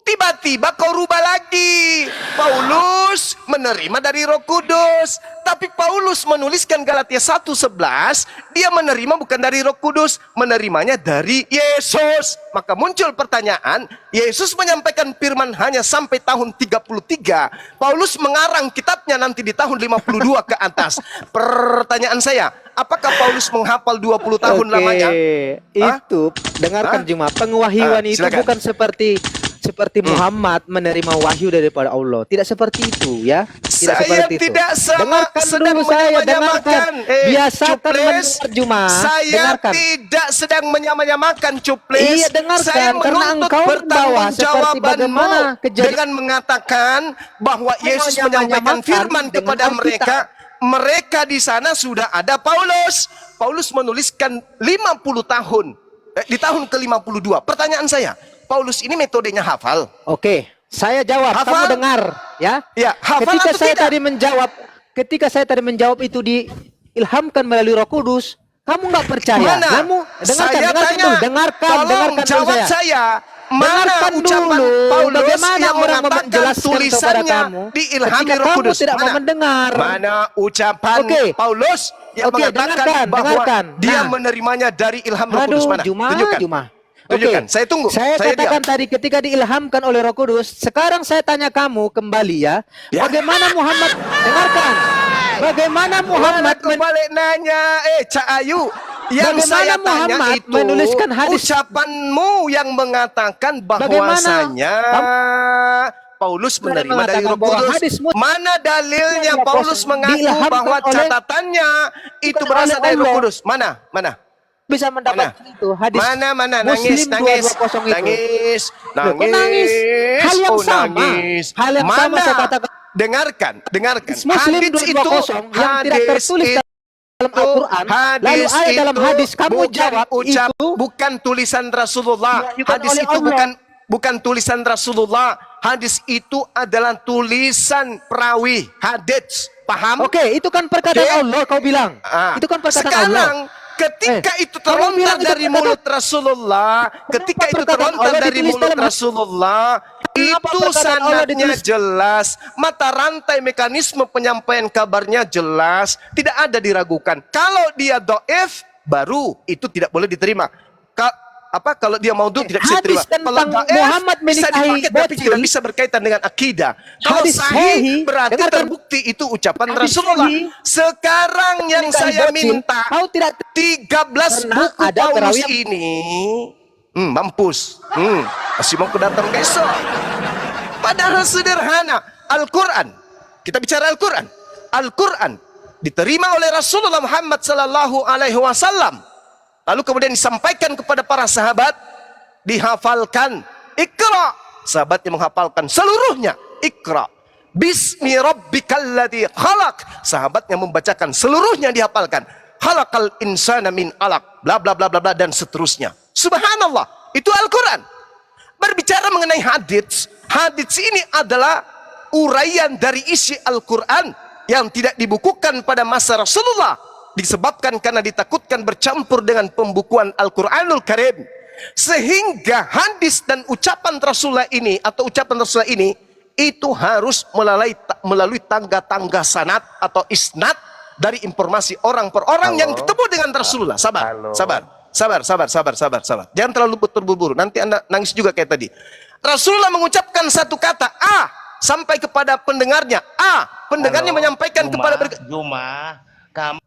Tiba-tiba kau rubah lagi. Paulus menerima dari Roh Kudus. Tapi Paulus menuliskan Galatia 1:11, dia menerima bukan dari Roh Kudus, menerimanya dari Yesus. Maka muncul pertanyaan, Yesus menyampaikan firman hanya sampai tahun 33. Paulus mengarang kitabnya nanti di tahun 52 ke atas. Pertanyaan saya, apakah Paulus menghafal 20 tahun lamanya? Itu dengarkan Juma, penwahyuan itu silakan. bukan seperti Muhammad menerima wahyu daripada Allah. Tidak seperti itu ya. Tidak Saya seperti itu. tidak Dengarkan sedang dulu saya, menyamakan. dengarkan. Biasakan Cuples, mendengar Juma. Saya Dengarkan. tidak sedang menyamakan Cuples. Iya, dengarkan, Saya karena engkau membawa seperti pertanggungjawabanmu bagaimana kejadian dengan mengatakan bahwa Yesus menyampaikan firman dengan kepada Alkitab. mereka. Mereka di sana sudah ada Paulus. Paulus menuliskan 50 tahun. Di tahun ke-52. Pertanyaan saya, Paulus ini metodenya hafal? Oke, saya jawab, Hafal? kamu dengar ya. Ya, hafal ketika atau saya tidak? ketika saya tadi menjawab itu diilhamkan melalui Roh Kudus, kamu nggak percaya. Mana? Kamu dengarkan, Saya dengarkan tanya, dulu, dengarkan tolong dulu jawab saya. Mana Dengarkan ucapan dulu Paulus bagaimana yang orang mengatakan menjelaskan kepada tulisannya kamu diilhami ketika Roh kamu Kudus? tidak mau mendengar. Mana ucapan Oke. Paulus yang Oke, mengatakan bahwa dengarkan. dia Nah. menerimanya dari ilham Roh Kudus. Aduh, Mana? Tunjukkan. Juma. Tunjukkan. Oke. Saya tunggu. Saya katakan diam. tadi ketika diilhamkan oleh Roh Kudus. Sekarang saya tanya kamu kembali ya. Ya. Bagaimana Muhammad, dengarkan. Bagaimana Muhammad Mana balik nanya, Cak Ayu. Yang Bagaimana saya tanya Muhammad itu menuliskan hadis? ucapanmu yang mengatakan Bagaimana bahwasanya Paulus menerima dari Roh mengatakan bahwa Kudus. hadis Mana dalilnya Yang Paulus mengaku diilhamkan bahwa oleh- catatannya itu bukan berasal oleh dari Roh Allah. Kudus? Mana? bisa mendapatkan itu hadis Mana Muslim nangis 220 itu. nangis Loh, kok nangis? Hal yang oh, sama. nangis. Hal yang sama Mana? saya katakan. Dengarkan Muslim hadis itu 220 yang tidak tertulis dalam Al-Quran, lalu hadis ayat dalam itu hadis kamu bukan jawab itu bukan tulisan Rasulullah. Diajukan Hadis oleh itu Allah. bukan tulisan Rasulullah. Hadis itu adalah tulisan perawi hadits. Paham? Oke, itu kan perkataan Oke. Allah kau bilang. Itu kan perkataan sekarang, Allah. ketika itu kamu terlontar bilang itu dari perkataan- mulut Rasulullah, ketika itu perkataan terlontar Allah dari ditulis mulut dalam- Rasulullah, Kenapa itu perkataan Allah sanadnya ditulis- jelas, mata rantai mekanisme penyampaian kabarnya jelas, tidak ada diragukan. Kalau dia doif, baru itu tidak boleh diterima. Kalau dia maudhu tidak bisa diterima. Hadis tentang Kalau doif Muhammad bisa menikahi dipakai tapi bocil. tidak bisa berkaitan dengan akidah. Kalau Hadis sahih sahih, berarti dengarkan. terbukti itu ucapan Hadis Rasulullah. sahih, Sekarang yang menikahi saya bocil, minta kau tidak 13 Karena buku ada Paulus perawi yang- ini mampus. Masih mau ku datang besok. Padahal sederhana. Al-Quran. Kita bicara Al-Quran. Al-Quran diterima oleh Rasulullah Muhammad sallallahu alaihi wasallam. Lalu kemudian disampaikan kepada para sahabat, dihafalkan. Iqra. Sahabatnya menghafalkan seluruhnya. Iqra. Bismi rabbikal ladzi khalaq. Sahabatnya membacakan seluruhnya dihafalkan. Khalaqal insana min alaq. Bla bla bla bla bla dan seterusnya. Subhanallah. Itu Al-Quran. Berbicara mengenai hadits. Hadits ini adalah uraian dari isi Al-Quran yang tidak dibukukan pada masa Rasulullah. Disebabkan karena ditakutkan bercampur dengan pembukuan Al-Quranul Karim. Sehingga hadis dan ucapan Rasulullah ini atau ucapan Rasulullah ini itu harus melalui tangga-tangga sanad atau isnad dari informasi orang per orang yang ketemu dengan Rasulullah. Sabar. Jangan terlalu terburu-buru. Nanti Anda nangis juga kayak tadi. Rasulullah mengucapkan satu kata A sampai kepada pendengarnya. Pendengarnya menyampaikan kepada kamu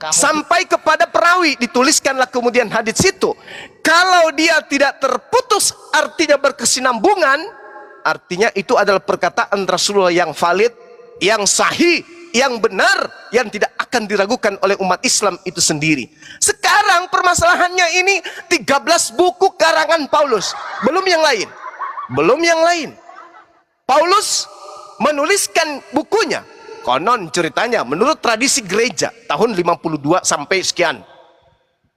sampai kepada perawi, dituliskanlah kemudian hadis itu. Kalau dia tidak terputus, artinya berkesinambungan, artinya itu adalah perkataan Rasulullah yang valid, yang sahih, yang benar, yang tidak akan diragukan oleh umat Islam itu sendiri. Sekarang permasalahannya ini 13 buku karangan Paulus, belum yang lain. Paulus menuliskan bukunya. Konon ceritanya menurut tradisi gereja tahun 52 sampai sekian.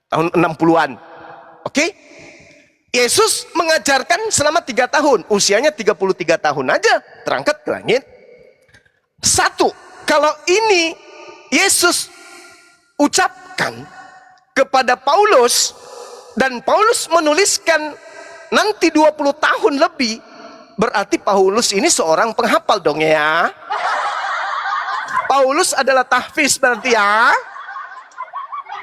Tahun 60-an. Oke? Yesus mengajarkan selama 3 tahun. Usianya 33 tahun aja terangkat ke langit. Satu, kalau ini Yesus ucapkan kepada Paulus dan Paulus menuliskan nanti 20 tahun lebih, berarti Paulus ini seorang penghafal dong ya. Paulus adalah tahfiz berarti ya.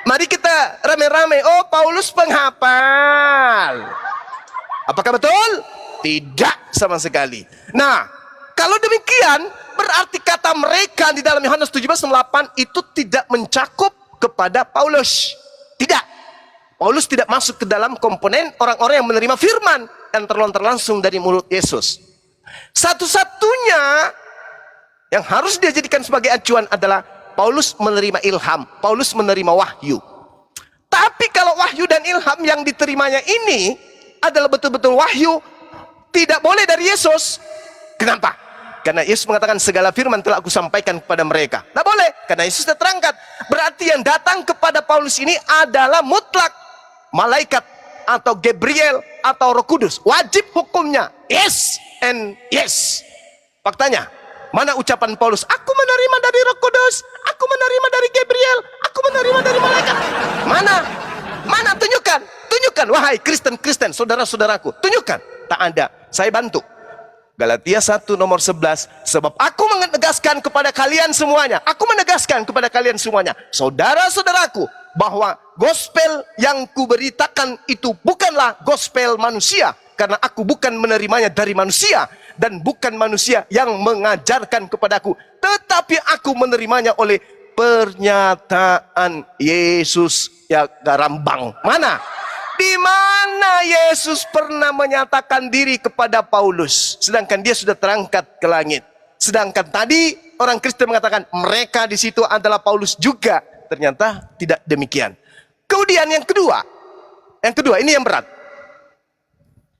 Mari kita rame-rame. Oh, Paulus penghafal. Apakah betul? Tidak sama sekali. Nah, kalau demikian berarti kata mereka di dalam Yohanes 17:8 itu tidak mencakup kepada Paulus. Tidak. Paulus tidak masuk ke dalam komponen orang-orang yang menerima firman yang terlontar langsung dari mulut Yesus. Satu-satunya yang harus dia jadikan sebagai acuan adalah Paulus menerima ilham, Paulus menerima wahyu. Tapi kalau wahyu dan ilham yang diterimanya ini adalah betul-betul wahyu, tidak boleh dari Yesus. Kenapa? Karena Yesus mengatakan segala firman telah aku sampaikan kepada mereka. Tidak boleh, karena Yesus sudah terangkat. Berarti yang datang kepada Paulus ini adalah mutlak malaikat atau Gabriel atau Roh Kudus. Wajib hukumnya yes and yes. Faktanya, mana ucapan Paulus? Aku menerima dari Roh Kudus, aku menerima dari Gabriel, aku menerima dari malaikat. Mana? Tunjukkan, wahai Kristen, saudara-saudaraku, tunjukkan. Tak ada. Saya bantu. Galatia 1 nomor 11, sebab aku menegaskan kepada kalian semuanya, saudara-saudaraku, bahwa gospel yang kuberitakan itu bukanlah gospel manusia, karena aku bukan menerimanya dari manusia, dan bukan manusia yang mengajarkan kepadaku, tetapi aku menerimanya oleh pernyataan Yesus ya Garambang. Mana? Di mana Yesus pernah menyatakan diri kepada Paulus, sedangkan dia sudah terangkat ke langit. Sedangkan tadi orang Kristen mengatakan mereka di situ adalah Paulus juga. Ternyata tidak demikian. Kemudian yang kedua ini yang berat.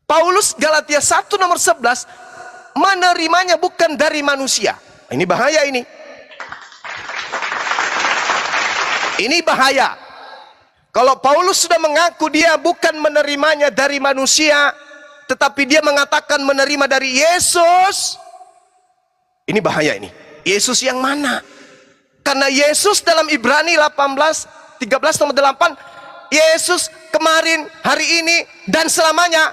Paulus Galatia 1 nomor 11 menerimanya bukan dari manusia. Ini bahaya ini. Ini bahaya. Kalau Paulus sudah mengaku dia bukan menerimanya dari manusia, tetapi dia mengatakan menerima dari Yesus, ini bahaya ini. Yesus yang mana? Karena Yesus dalam Ibrani 13:8, Yesus kemarin, hari ini, dan selamanya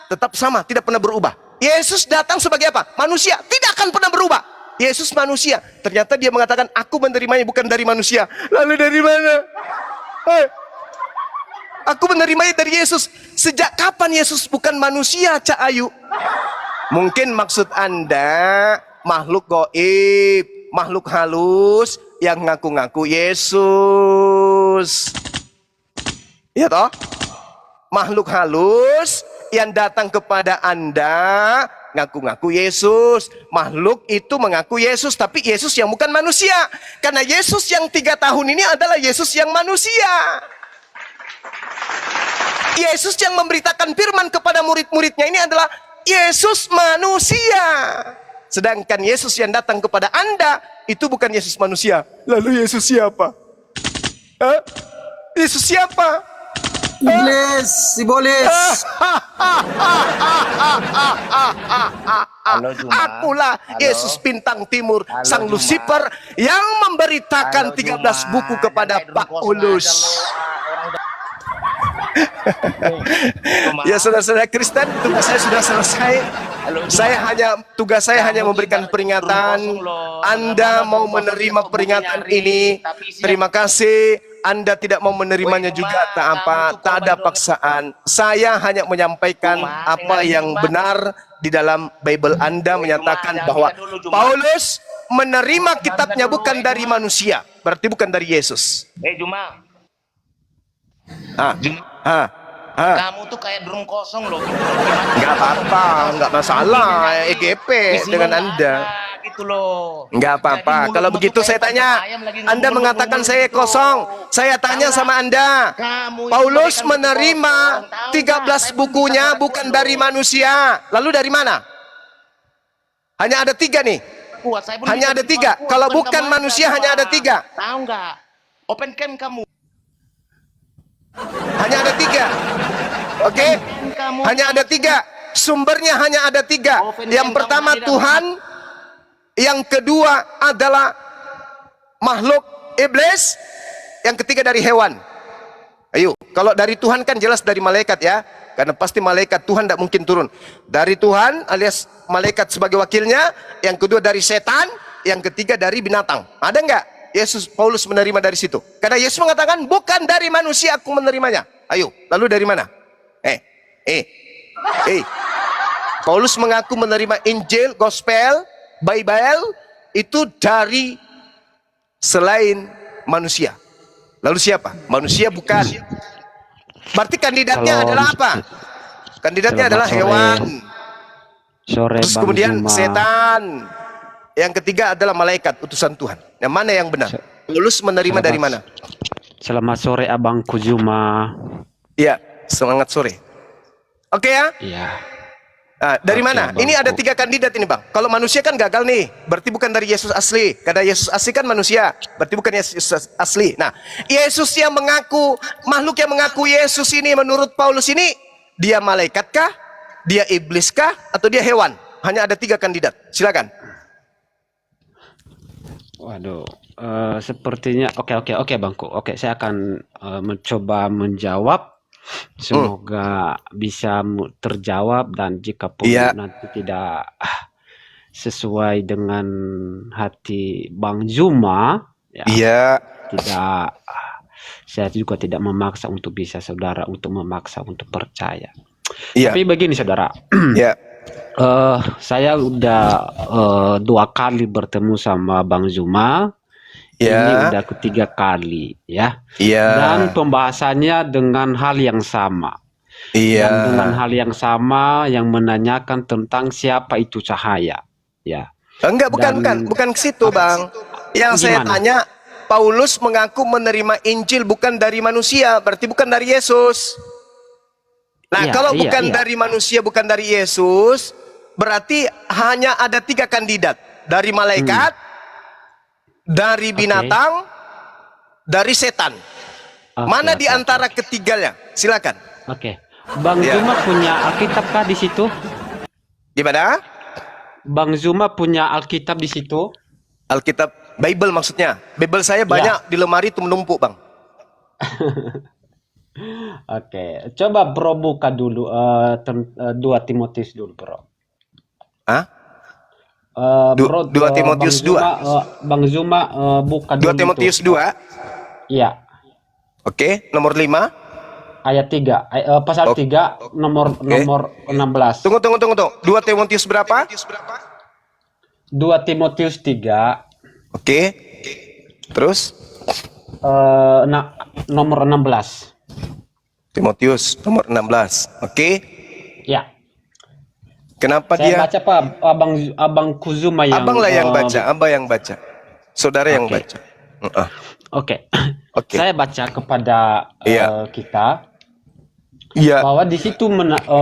tetap sama, tidak pernah berubah. Yesus datang sebagai apa? Manusia, tidak akan pernah berubah. Yesus manusia. Ternyata dia mengatakan, aku menerimanya bukan dari manusia. Lalu dari mana? Aku menerimanya dari Yesus. Sejak kapan Yesus bukan manusia, Cak Ayu? Mungkin maksud Anda makhluk gaib, makhluk halus yang ngaku-ngaku Yesus. Iya toh? Makhluk halus yang datang kepada Anda ngaku-ngaku Yesus. Makhluk itu mengaku Yesus, tapi Yesus yang bukan manusia. Karena Yesus yang 3 tahun ini adalah Yesus yang manusia. Yesus yang memberitakan firman kepada murid-muridnya ini adalah Yesus manusia. Sedangkan Yesus yang datang kepada Anda itu bukan Yesus manusia. Lalu Yesus siapa? Yesus siapa? Iblis, Sibolis. Halo, Juma. Akulah Halo. Yesus bintang timur, Halo, sang Juma. Lucifer yang memberitakan Halo, 13 Juma. buku kepada Jangan Pak kayak drum Paulus. kosong aja lo. Juma. Ya saudara-saudara Kristen, tugas saya sudah selesai. Halo, Juma. Tugas saya Kamu hanya memberikan tidak peringatan. drum kosong loh. Anda Sebenarnya mau drum kosong menerima itu peringatan bukunya ini. Ri, tapi isinya- Terima kasih. Anda tidak mau menerimanya Woi, Juma, juga, tak apa, kamu tuh tak ada korban paksaan. Saya hanya menyampaikan Juma, apa dengar yang Juma. benar di dalam Bible Anda Woi, menyatakan Juma, bahwa jangan dulu, Juma. Paulus menerima kitabnya dulu, bukan dari Juma. manusia, berarti bukan dari Yesus. Juma, Ah, Juma, ah, ah. kamu tuh kayak drum kosong loh. Nggak apa-apa, nggak masalah. EGP dengan Anda. Gitu loh. Nggak apa-apa. Jadi Kalau mulutmu begitu tuh saya kayak tanya, ayam lagi Anda ngumul-ngumul mengatakan saya gitu. kosong. Saya tanya Salah. sama Anda, Kamu itu Paulus bagaikan menerima kosong. Tahu 13 nggak? Saya pun bukunya bisa bukan kuat dari loh. manusia. Lalu dari mana? Hanya ada 3 nih. Kuat, saya pun Hanya bisa ada kuat, 3. kuat. Kalau Bukan bukan kamu manusia aja, hanya ada Pak. 3. Tahu nggak? Open cam kamu. Hanya ada 3. Oke? Kamu. Hanya ada 3. Sumbernya hanya ada 3. Open Yang cam pertama kamu tidak Tuhan. Yang kedua adalah makhluk iblis. Yang ketiga dari hewan. Ayo, kalau dari Tuhan kan jelas dari malaikat ya. Karena pasti malaikat Tuhan tidak mungkin turun. Dari Tuhan alias malaikat sebagai wakilnya. Yang kedua dari setan. Yang ketiga dari binatang. Ada nggak Yesus Paulus menerima dari situ? Karena Yesus mengatakan bukan dari manusia aku menerimanya. Ayo, lalu dari mana? Paulus mengaku menerima Injil, Gospel, Bible itu dari selain manusia. Lalu siapa? Manusia bukan. Berarti kandidatnya Shalom. adalah apa? Kandidatnya Selamat adalah sore. hewan. Sore Terus Bang kemudian Juma. setan. Yang ketiga adalah malaikat, utusan Tuhan. Yang mana yang benar? Paulus menerima dari mana? Selamat sore Abangku Juma. Iya, semangat sore. Oke ya? Iya. Nah, dari Oke, mana? Bang. Ini ada 3 kandidat ini bang. Kalau manusia kan gagal nih, berarti bukan dari Yesus asli. Karena Yesus asli kan manusia, berarti bukan Yesus asli. Nah, Yesus yang mengaku, makhluk yang mengaku Yesus ini menurut Paulus ini, dia malaikat kah? Dia iblis kah? Atau dia hewan? Hanya ada 3 kandidat. Silakan. Waduh. Sepertinya oke Bangku. Oke, saya akan mencoba menjawab Semoga bisa terjawab, dan jika pun Iya. nanti tidak sesuai dengan hati Bang Zuma, ya Iya. tidak, saya juga tidak memaksa untuk bisa saudara untuk memaksa untuk percaya. Iya. Tapi begini saudara, Iya. saya udah 2 kali bertemu sama Bang Zuma. Ini Iya. udah ketiga kali ya. Iya. Dan pembahasannya dengan hal yang sama. Iya. Dan dengan hal yang sama yang menanyakan tentang siapa itu cahaya. Ya. Enggak, bukan ke situ, Bang. Yang saya Gimana? tanya, Paulus mengaku menerima Injil bukan dari manusia, berarti bukan dari Yesus. Nah, Iya, kalau iya, bukan iya. dari manusia, bukan dari Yesus, berarti hanya ada 3 kandidat. Dari malaikat, dari binatang, dari setan. Oke, Mana oke, di antara ketiganya? Silakan. Oke. Bang Ya. Zuma punya Alkitab kah di situ? Gimana? Bang Zuma punya Alkitab di situ? Alkitab, Bible maksudnya. Bible saya banyak di lemari itu menumpuk, Bang. Oke. Coba Bro buka dulu 2 Timotius dulu, Bro. Hah? Bro, 2 Timotius 2. Bang Zuma buka 2 dulu Timotius tuh. 2. Iya, Oke, nomor 5. ayat 3, pasal 3 nomor 16. Tunggu. 2 Timotius berapa? 2 Timotius 3 Oke. Terus nomor 16. Timotius nomor 16. Oke. Ya. Kenapa Saya dia? baca Pak, Abang Kuzuma yang Abang lah yang baca, Abang yang baca. Saudara yang Oke. baca. Oke. Oke. Saya baca kepada Iya. kita Iya. bahwa di situ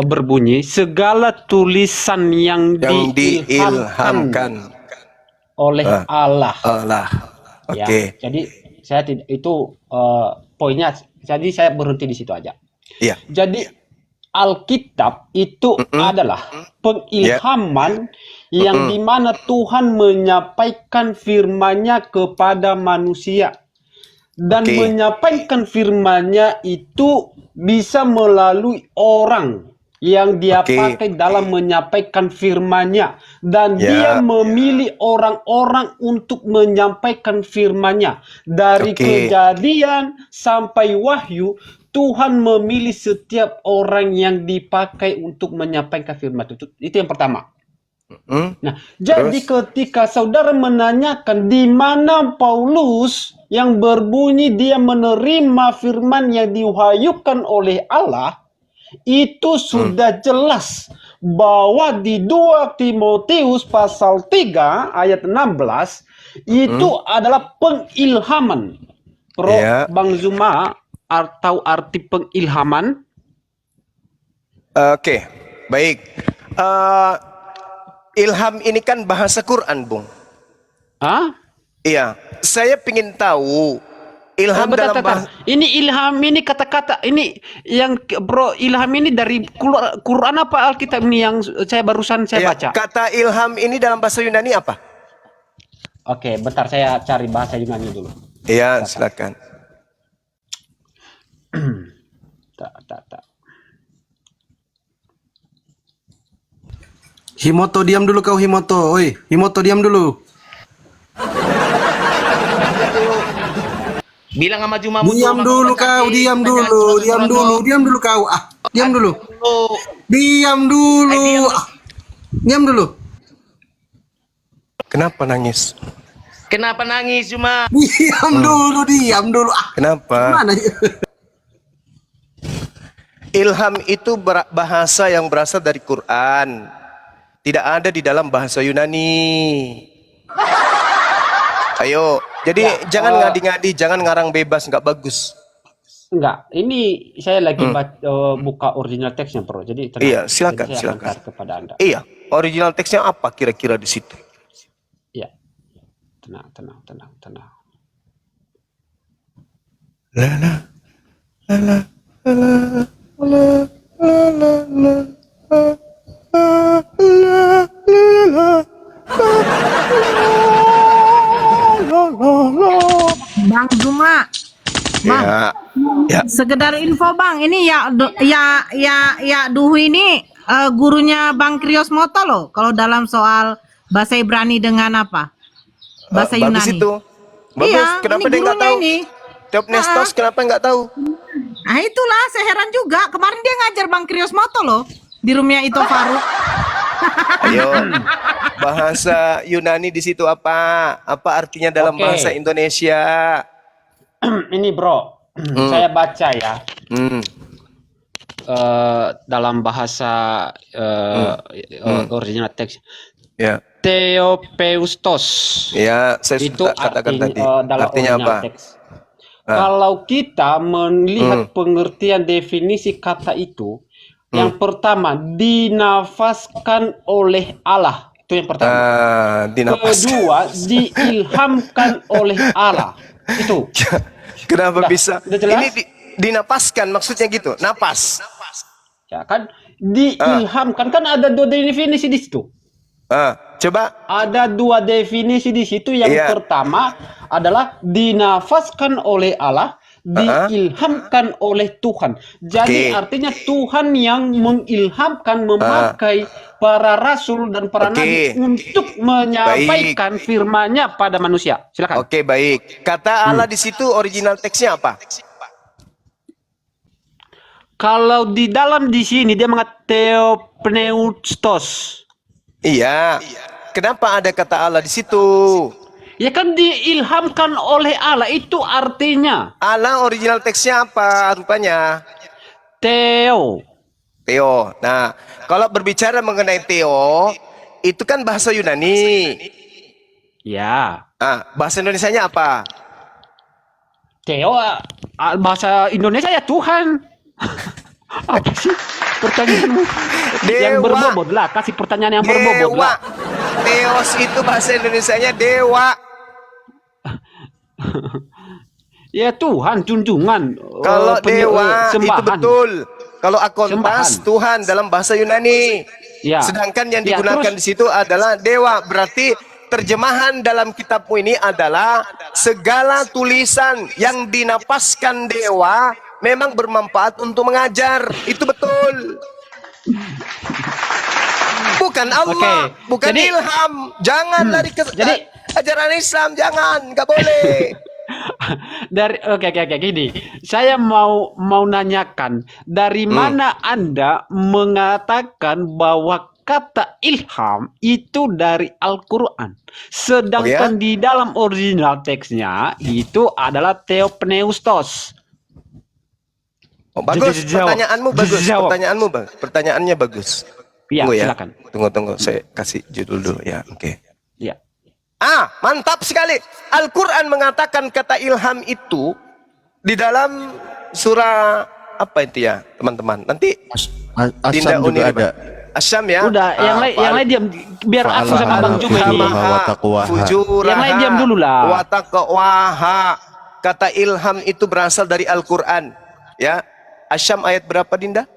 berbunyi segala tulisan yang diilhamkan oleh Allah. Allah. Ya. Oke. Jadi saya tidak itu poinnya. Jadi saya berhenti di situ aja. Iya. Jadi Alkitab itu adalah pengilhaman yang dimana Tuhan menyampaikan firman-Nya kepada manusia. Dan Oke. menyampaikan firman-Nya itu bisa melalui orang yang dia Oke. pakai dalam menyampaikan firman-Nya. Dan Ya. dia memilih orang-orang untuk menyampaikan firman-Nya. Dari Oke. Kejadian sampai Wahyu, Tuhan memilih setiap orang yang dipakai untuk menyampaikan firman itu. Itu yang pertama. Nah, jadi ketika saudara menanyakan di mana Paulus yang berbunyi dia menerima firman yang diwahyukan oleh Allah, itu sudah jelas bahwa di 2 Timotius pasal 3 ayat 16 itu adalah pengilhaman. Ya. Bang Zuma, atau arti pengilhaman? Oke. Baik. Ilham ini kan bahasa Quran, Bung. Hah? Iya. Saya ingin tahu ilham Bentar, dalam bentar. bahasa. Ini ilham ini kata-kata ini yang Bro ilham ini dari Quran apa Alkitab ini yang barusan saya Iya, baca? kata ilham ini dalam bahasa Yunani apa? Oke, bentar saya cari bahasa Yunani dulu. Iya, silakan. Tak. Himoto diam dulu kau Himoto. Oi, Himoto diam dulu. Bilang sama Juma Diam dulu kau, diam dulu kau. Diam dulu. Diam dulu. Diam dulu. Kenapa nangis? Kenapa nangis Juma? Diam dulu. Kenapa? Mana? Ilham itu bahasa yang berasal dari Quran. Tidak ada di dalam bahasa Yunani. Ayo, jadi jangan ngadi-ngadi, jangan ngarang bebas, nggak bagus. Enggak, ini saya lagi buka original teksnya, Bro. Jadi tenang. Iya, silakan, Jadi saya akan silakan. share kepada Anda. Iya, original teksnya apa kira-kira di situ? Iya. Tenang. Bang Zuma, Bang, Ya. sekedar info Bang, ini ya Duhu ini gurunya Bang Kriosmoto loh. Kalau dalam soal bahasa Ibrani dengan apa? Bahasa Bagus Yunani. itu. Bagus. Iya, Kenapa ini dia nggak gurunya tahu? ini. Theopnestos kenapa nggak tahu? Ah itulah, saya heran juga. Kemarin dia ngajar Bang Kriosmoto loh di roomnya Ito Faruk. Ayo, bahasa Yunani di situ apa? Apa artinya dalam Oke. bahasa Indonesia? Ini bro, saya baca ya. Hmm. Dalam bahasa original teks. Ya, Theopeustos. ya, saya Itu sudah katakan tadi. dalam Artinya original apa? teks. Kalau kita melihat Hmm. pengertian definisi kata itu, yang pertama dinafaskan oleh Allah. Itu yang pertama. Dinapaskan. Kedua, diilhamkan oleh Allah. Itu. Kenapa Udah, bisa? udah jelas? Ini dinapaskan maksudnya gitu. Napas. Ya kan diilhamkan kan ada dua definisi di situ. Coba. Ada dua definisi di situ. Yang Iya. pertama adalah dinafaskan oleh Allah, diilhamkan oleh Tuhan. Jadi Oke. artinya Tuhan yang mengilhamkan, memakai para rasul dan para nabi untuk menyampaikan firman-Nya pada manusia. Silakan. Oke, baik. Kata Allah di situ original teksnya apa? Kalau di dalam di sini dia mengatakan theopneustos. Iya. Kenapa ada kata Allah di situ? Ya kan diilhamkan oleh Allah, itu artinya Allah original teksnya apa rupanya? Theo. Theo. Nah, kalau berbicara mengenai Theo, itu kan bahasa Yunani. Ya. Bahasa Indonesianya apa? Theo bahasa Indonesia ya Tuhan. Apa sih pertanyaanmu? Yang Dewa. berbobot lah, kasih pertanyaan yang berbobot Dewa. lah. Theos itu bahasa Indonesianya dewa. Ya Tuhan, junjungan. Kalau dewa itu sembahan. betul. Kalau akontas Sembahan. Tuhan dalam bahasa Yunani. Ya. Sedangkan yang Ya, digunakan terus? di situ adalah dewa. Berarti terjemahan dalam kitabmu ini adalah segala tulisan yang dinapaskan dewa memang bermanfaat untuk mengajar. Itu betul. Bukan Allah, Oke. bukan Jadi- ilham. Jangan lari ke Jadi- ajaran Islam, jangan, nggak boleh. Oke gini. Saya mau nanyakan dari mana Anda mengatakan bahwa kata ilham itu dari Al-Qur'an. Sedangkan di dalam original teksnya itu adalah theopneustos. Oh, bagus, Jawab. pertanyaanmu bagus, Jawab. pertanyaannya bagus. Ya, Tunggu ya, silakan. tunggu, saya kasih judul dulu ya, oke. Ya. Mantap sekali. Al-Quran mengatakan kata ilham itu di dalam surah apa itu ya, teman-teman? Nanti Dinda Asam juga Unir, ada. Asyam ya. Udah, yang lain diam biar aku sama Bang Juma ini. Yang lain diam dulu lah. Wa taqwaha. Kata ilham itu berasal dari Al-Quran. Ya. Asyam ayat berapa, Dinda? Itu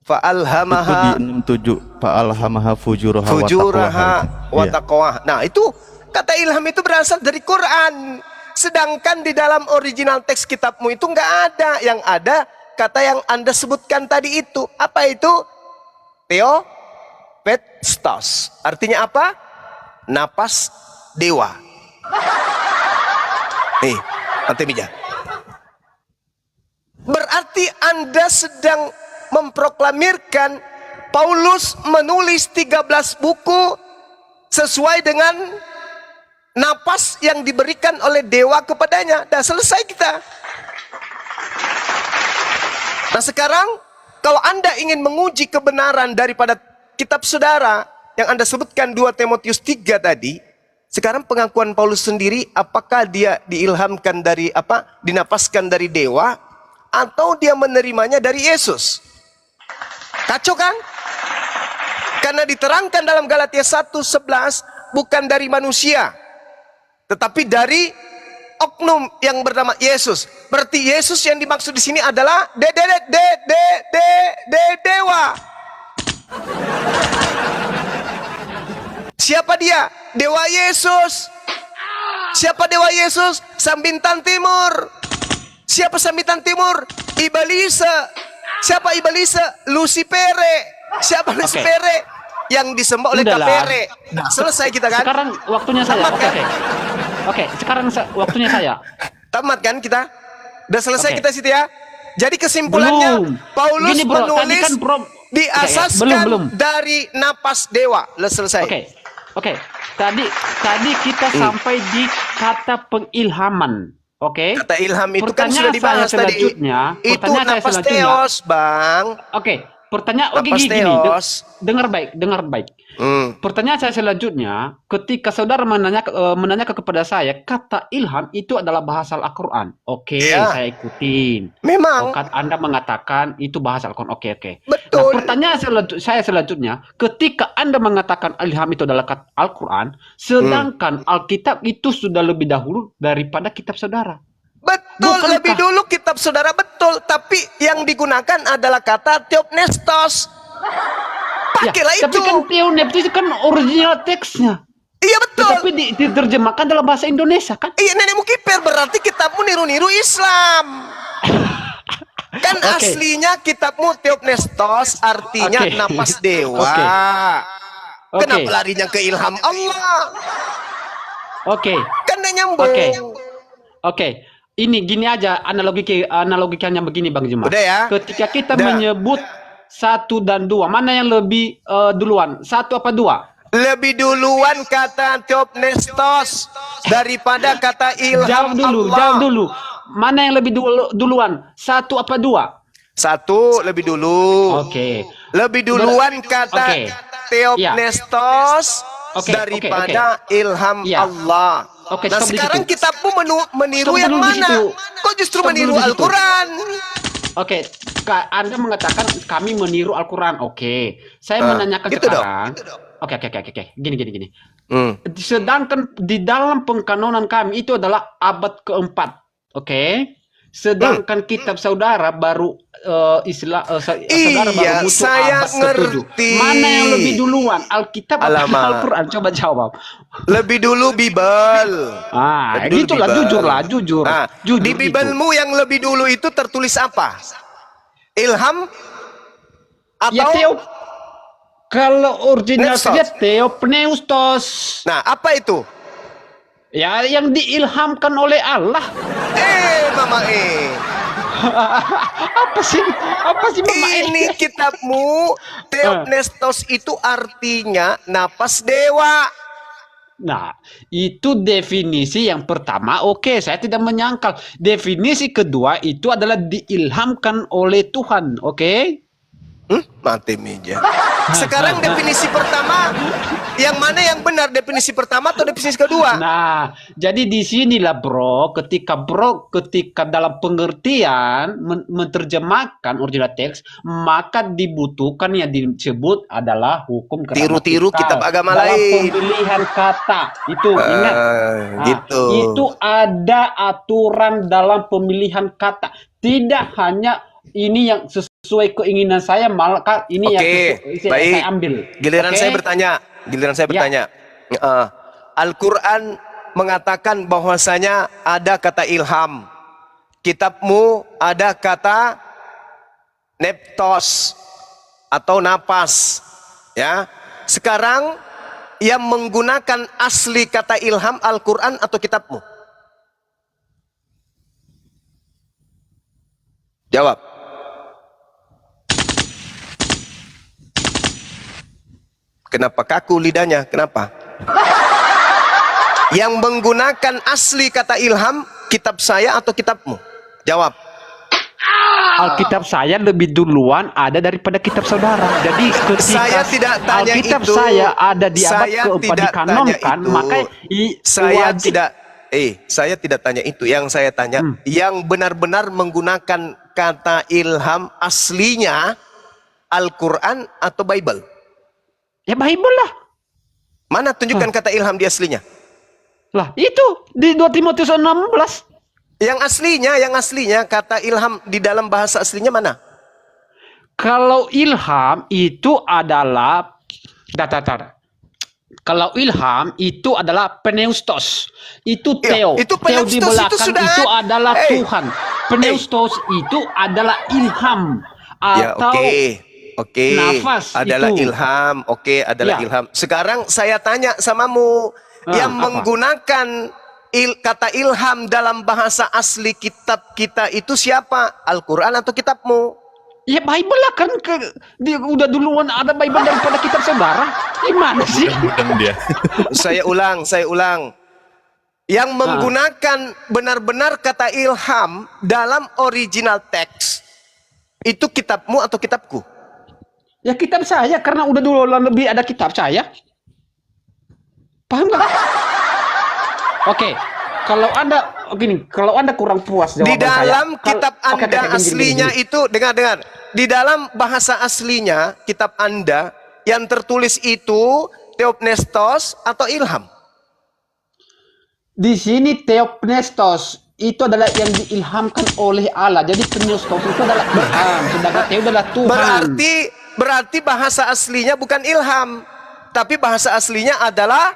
Fa'alhamaha di 67 fa'alhamaha fujuraha wa taqwaha. Nah, itu kata ilham itu berasal dari Quran. Sedangkan di dalam original teks kitabmu itu nggak ada. Yang ada kata yang Anda sebutkan tadi itu. Apa itu? Theopestos. Artinya apa? Napas dewa. Nih, Tante Mija. Berarti Anda sedang memproklamirkan Paulus menulis 13 buku sesuai dengan napas yang diberikan oleh dewa kepadanya. Dah selesai kita. Nah sekarang kalau Anda ingin menguji kebenaran daripada kitab saudara yang Anda sebutkan 2 Timotius 3 tadi, sekarang pengakuan Paulus sendiri apakah dia diilhamkan dari dinapaskan dari dewa atau dia menerimanya dari Yesus? Kacau kan? Karena diterangkan dalam Galatia 1:11 bukan dari manusia, tetapi dari oknum yang bernama Yesus. Berarti Yesus yang dimaksud di sini adalah dewa. Siapa dia? Dewa Yesus. Siapa dewa Yesus? Sang bintang timur. Siapa sambitan timur? Ibalisa. Siapa Ibalisa? Lucifere. Siapa Lucifere? Yang disembah oleh Udahlah. Kapere. Nah, selesai kita kan? Sekarang waktunya saya. Tamat Oke, kan? oke. Oke, sekarang waktunya saya. Tamat kan kita? Udah selesai Oke. kita situ ya? Jadi kesimpulannya, Belum. Paulus Gini, bro, tadi penulis kan, bro. diasaskan Belum. dari napas dewa. Udah selesai. Oke. Tadi kita sampai di kata pengilhaman. Oke. Kata ilham itu kan Pertanyaan sudah dibahas saya tadi. selanjutnya, Itu pertanyaan saya napas selanjutnya. teos, Bang. Oke, pertanyaan Napas gini. teos. Dengar baik. Pertanyaan saya selanjutnya, ketika saudara menanya kepada saya, kata ilham itu adalah bahasa Al-Qur'an. Oke, Ya. saya ikutin. Memang. Anda mengatakan itu bahasa Al-Qur'an. Oke. Betul. Nah, pertanyaan saya selanjutnya, ketika Anda mengatakan ilham itu adalah kata Al-Qur'an, sedangkan Alkitab itu sudah lebih dahulu daripada kitab saudara. Betul, Bukankah? lebih dulu kitab saudara betul, tapi yang digunakan adalah kata Theopnestos. Pakailah Tapi itu. kan Theopnestos itu kan original teksnya. Iya betul. Tetapi diterjemahkan dalam bahasa Indonesia kan? Iya, nenekmu kiper berarti kitabmu niru-niru Islam. Kan Oke. aslinya kitabmu Theopnestos artinya Oke. napas dewa. Oke. Kenapa larinya ke ilham Allah? Oke. Kan dia nyambung. Oke. Ini gini aja analogikannya begini Bang Juma. Udah ya? Ketika kita Udah. menyebut 1 dan 2, mana yang lebih duluan? 1 apa 2? Lebih duluan kata Theopnestos daripada kata ilham Allah. Jawab dulu. Mana yang lebih duluan? 1 apa 2? 1 lebih dulu. Oke. Lebih duluan kata Oke. Theopnestos Oke, daripada ilham Iya. Allah. Oke, Nah stop di sekarang situ. kitabmu meniru Stop yang dulu di mana? situ. Kok justru Stop meniru dulu di situ. Al-Quran? Oke, Anda mengatakan kami meniru Al-Quran. Oke, saya menanyakan gitu dong, sekarang. gitu dong. Oke. Gini. Sedangkan di dalam pengkanonan kami itu adalah abad keempat. Oke. Sedangkan kitab saudara baru saudara baru Iya, muncul saya abad ke-7. ngerti. Mana yang lebih duluan? Alkitab atau Alamak. Al-Quran? Coba jawab. Lebih dulu Bible. Ah, Lebih dulu gitulah, Bible. jujur. Nah, Jujur di gitu. Biblemu yang lebih dulu itu tertulis apa? Ilham atau Ya kalau original Nestos. saja Theopneustos. Nah, apa itu? Ya yang diilhamkan oleh Allah. Mama Apa sih Mama Ini kitabmu Theopnestos itu artinya napas dewa. Nah, itu definisi yang pertama. Oke, saya tidak menyangkal. Definisi kedua itu adalah diilhamkan oleh Tuhan. Oke? Mati meja. Sekarang definisi pertama, yang mana yang benar, definisi pertama atau definisi kedua? Nah, jadi di sinilah ketika dalam pengertian menerjemahkan original teks, maka dibutuhkan yang disebut adalah hukum Tiru-tiru gramatikal kitab agama dalam lain. pemilihan kata. Itu ingat. Gitu. Itu ada aturan dalam pemilihan kata. Tidak hanya ini yang sesuai keinginan saya, maka ini yang baik. saya ambil. Giliran Oke? saya bertanya. Al-Quran mengatakan bahwasanya ada kata ilham. Kitabmu ada kata neptos atau napas. Ya. Sekarang yang menggunakan asli kata ilham Al-Quran atau kitabmu? Jawab. Kenapa kaku lidahnya? Kenapa? Yang menggunakan asli kata ilham, kitab saya atau kitabmu? Jawab. Alkitab saya lebih duluan ada daripada kitab saudara. Jadi ketika Saya tidak tanya Alkitab itu. saya ada di abad Saya keempat tidak dikanonkan, tanya itu. maka saya tidak tanya itu. Yang saya tanya, yang benar-benar menggunakan kata ilham aslinya Al-Quran atau Bible? Ya Bible lah. Mana tunjukkan kata ilham di aslinya? Lah, itu di 2 Timotius 16. Yang aslinya kata ilham di dalam bahasa aslinya mana? Kalau ilham itu adalah Kalau ilham itu adalah pneustos. Itu Iya, Theo. itu Theo di pneustos itu belakang sudah itu adalah Hey. Tuhan. Pneustos itu adalah ilham Ya, atau oke. nafas Adalah itu. ilham. Oke, adalah Ya. ilham. Sekarang saya tanya samamu, yang apa? menggunakan kata ilham dalam bahasa asli kitab kita itu siapa? Al-Quran atau kitabmu? Ya Bible lah kan dia udah duluan ada Bible daripada kitab saudara. Gimana sih? Dan dia. Saya ulang. Yang menggunakan benar-benar kata ilham dalam original teks itu kitabmu atau kitabku? Ya kitab saya karena udah duluan lebih ada kitab saya. Paham nggak? Oke, kalau anda kurang puas jawaban Di dalam saya, kitab Oke, Anda gini. aslinya itu, dengar. Di dalam bahasa aslinya kitab Anda yang tertulis itu Theopnestos atau ilham? Di sini Theopnestos itu adalah yang diilhamkan oleh Allah. Jadi Pneustos itu adalah ilham, sedangkan Theo adalah Tuhan. Berarti bahasa aslinya bukan ilham, tapi bahasa aslinya adalah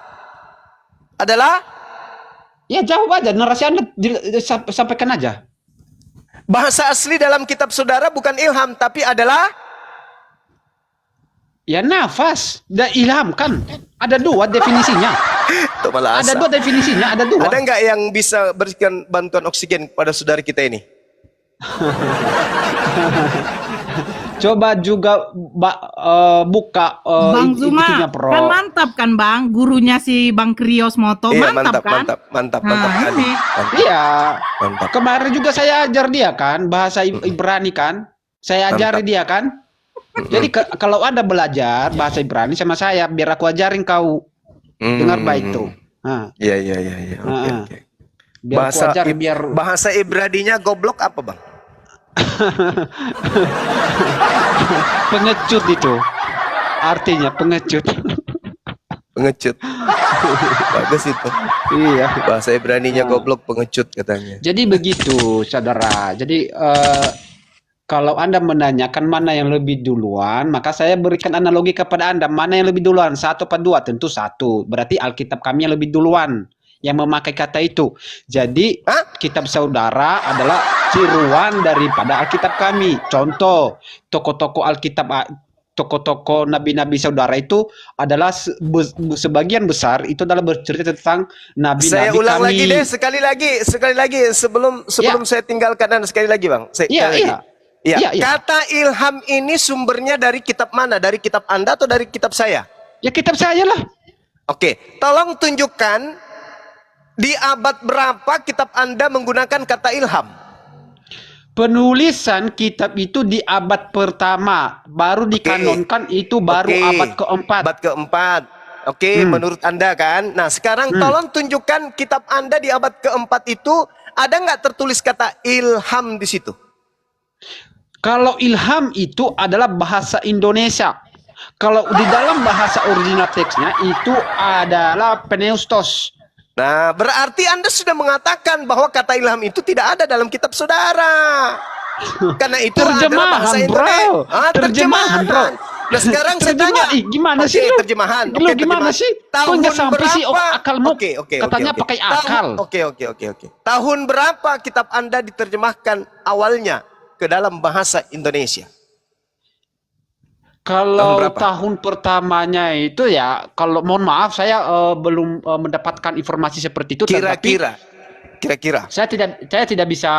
Ya jawab aja, narasi Anda sampaikan aja. bahasa asli dalam kitab saudara bukan ilham, tapi adalah Ya nafas dan ilham kan. Ada dua definisinya. Tuh, malah Ada asa. dua definisinya, ada dua. Ada nggak yang bisa berikan bantuan oksigen kepada saudara kita ini? Coba juga buka Bang Zuma itunya, Pro. kan mantap kan Bang, gurunya si Bang Krios Moto Iya, mantap kan? mantap Nah, Adi. ini. Mantap. Iya. Mantap. Kemarin juga saya ajar dia kan bahasa Ibrani kan. Saya ajari dia kan. Jadi kalau Anda belajar bahasa Ibrani sama saya biar aku ajarin kau. Dengar baik tuh. Nah, Iya. Oke. biar aku ajar biar Bahasa Ibraninya goblok apa, Bang? pengecut itu. Artinya pengecut. Pengecut. Bagus itu. Iya. Bahasa Ibraninya goblok, pengecut katanya. Jadi begitu, saudara. Jadi kalau Anda menanyakan mana yang lebih duluan, maka saya berikan analogi kepada Anda. Mana yang lebih duluan? Satu apa dua? Tentu satu. Berarti Alkitab kami yang lebih duluan yang memakai kata itu. Jadi kitab saudara adalah tiruan daripada Alkitab kami. Contoh, tokoh-tokoh Alkitab, tokoh-tokoh nabi-nabi saudara itu adalah sebagian besar itu adalah bercerita tentang nabi-nabi Saya kami. ulang lagi deh, sekali lagi sebelum saya tinggalkan Anda sekali lagi, Bang. Iya. Kata ilham ini sumbernya dari kitab mana? Dari kitab Anda atau dari kitab saya? Ya kitab saya lah. Oke, tolong tunjukkan di abad berapa kitab Anda menggunakan kata ilham? Penulisan kitab itu di abad pertama, baru dikanonkan itu baru abad keempat. Abad keempat. Oke, menurut Anda kan? Nah, sekarang tolong tunjukkan kitab Anda di abad keempat itu ada nggak tertulis kata ilham di situ? Kalau ilham itu adalah bahasa Indonesia. Kalau di dalam bahasa original teksnya itu adalah Pneustos. Nah, berarti Anda sudah mengatakan bahwa kata ilham itu tidak ada dalam kitab saudara. Karena itu adalah bahasa Indonesia. Terjemahan, bro. Nah, sekarang saya tanya, gimana sih lu? terjemahan? Lu gimana sih? Kok nggak sampai sih akalmu? Katanya pakai akal. Oke. Tahun berapa kitab Anda diterjemahkan awalnya ke dalam bahasa Indonesia? Kalau tahun pertamanya itu ya, kalau mohon maaf saya belum mendapatkan informasi seperti itu. Kira-kira. Saya tidak bisa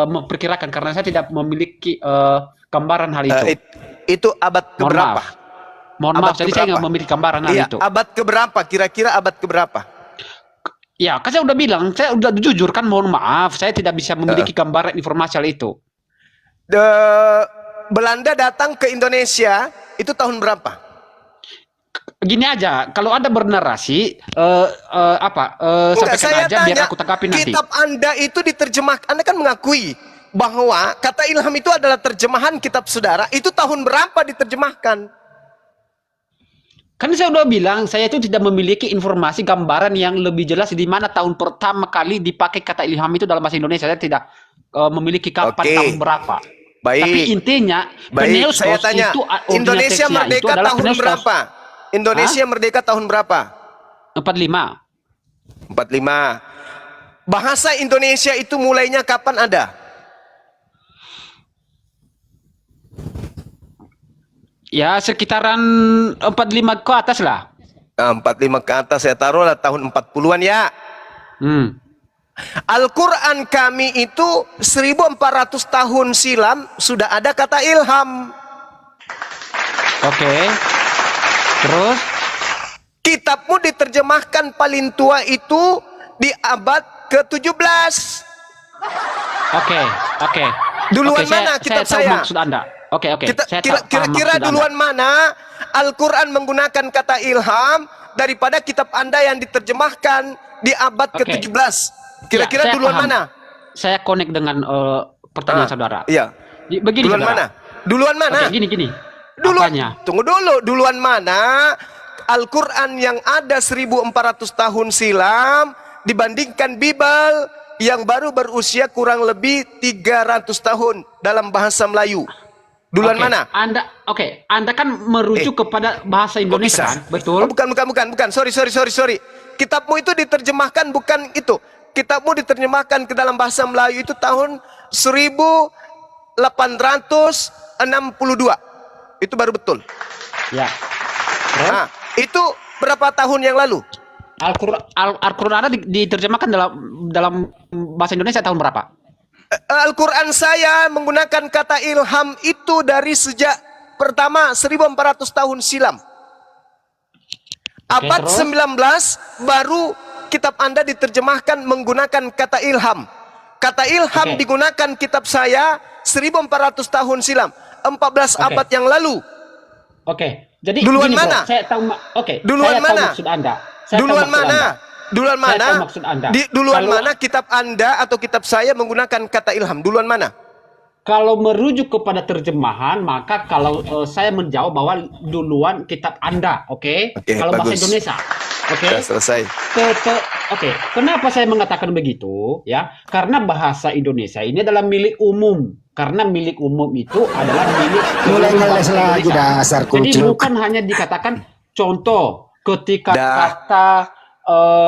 memperkirakan karena saya tidak memiliki gambaran hal itu. Itu abad keberapa? Mohon maaf, jadi saya nggak memiliki gambaran hal itu. Abad keberapa? Kira-kira abad keberapa? Ya, kan saya udah bilang, saya udah jujur kan, mohon maaf, saya tidak bisa memiliki gambaran informasi hal itu. Belanda datang ke Indonesia itu tahun berapa? Gini aja, kalau Anda bernarasi sampaikan aja biar aku tanggapi nanti. Kitab Anda itu diterjemahkan, Anda kan mengakui bahwa kata ilham itu adalah terjemahan kitab saudara. Itu tahun berapa diterjemahkan? Kan saya udah bilang, saya itu tidak memiliki informasi gambaran yang lebih jelas di mana tahun pertama kali dipakai kata ilham itu dalam bahasa Indonesia. Saya tidak memiliki kapan tahun berapa. Baik. Tapi intinya, Pneustos saya tanya, itu Indonesia merdeka tahun berapa? Indonesia merdeka tahun berapa? 45. 45. Bahasa Indonesia itu mulainya kapan ada? Ya sekitaran 45 ke atas lah. 45 ke atas, saya taruhlah tahun 40-an ya. Hmm. Al-Quran kami itu 1400 tahun silam sudah ada kata ilham. Oke. Terus? Kitabmu diterjemahkan paling tua itu di abad ke-17. Oke. Duluan Oke, mana kitab saya tahu saya? maksud Anda. Oke. Saya paham Kira-kira maksud duluan Anda. mana Al-Quran menggunakan kata ilham daripada kitab Anda yang diterjemahkan di abad Oke. ke-17? Kira-kira Ya, saya duluan paham. mana? Saya connect dengan pertanyaan saudara. Iya. Begini Duluan saudara. mana? Duluan mana? Oke, gini. Duluan, Apanya? tunggu dulu. Duluan mana Al-Quran yang ada 1400 tahun silam dibandingkan Bible yang baru berusia kurang lebih 300 tahun dalam bahasa Melayu. Duluan Oke, mana? Anda kan merujuk kepada bahasa Kok Indonesia bisa? kan? Betul? Oh, bukan. Sorry. Kitabmu itu diterjemahkan bukan itu. Kitabmu diterjemahkan ke dalam bahasa Melayu itu tahun 1862. Itu baru betul. Ya. Nah, itu berapa tahun yang lalu? Al-Quran Anda diterjemahkan dalam bahasa Indonesia tahun berapa? Al-Quran saya menggunakan kata ilham itu dari sejak pertama 1400 tahun silam. Abad terus? 19 baru kitab Anda diterjemahkan menggunakan kata ilham. Kata ilham Oke. digunakan kitab saya 1400 tahun silam, 14 abad yang lalu. Oke. Jadi Duluan gini, Bro, mana? saya tahu Duluan saya tahu mana? maksud Anda. Saya tahu Duluan maksud mana? Anda. Duluan Saya mana? tahu maksud Anda. Duluan Kalau- mana kitab Anda atau kitab saya menggunakan kata ilham? Duluan mana? Kalau merujuk kepada terjemahan, maka kalau saya menjawab bahwa duluan kitab Anda, oke? Oke, Kalau bahasa bagus. Indonesia, oke? Sudah selesai. Oke, kenapa saya mengatakan begitu? Ya, karena bahasa Indonesia ini adalah milik umum. Karena milik umum itu adalah milik Mulai seluruh ngeles bangsa lagi Indonesia. dasar Jadi kucuk. bukan hanya dikatakan contoh ketika Dah. kata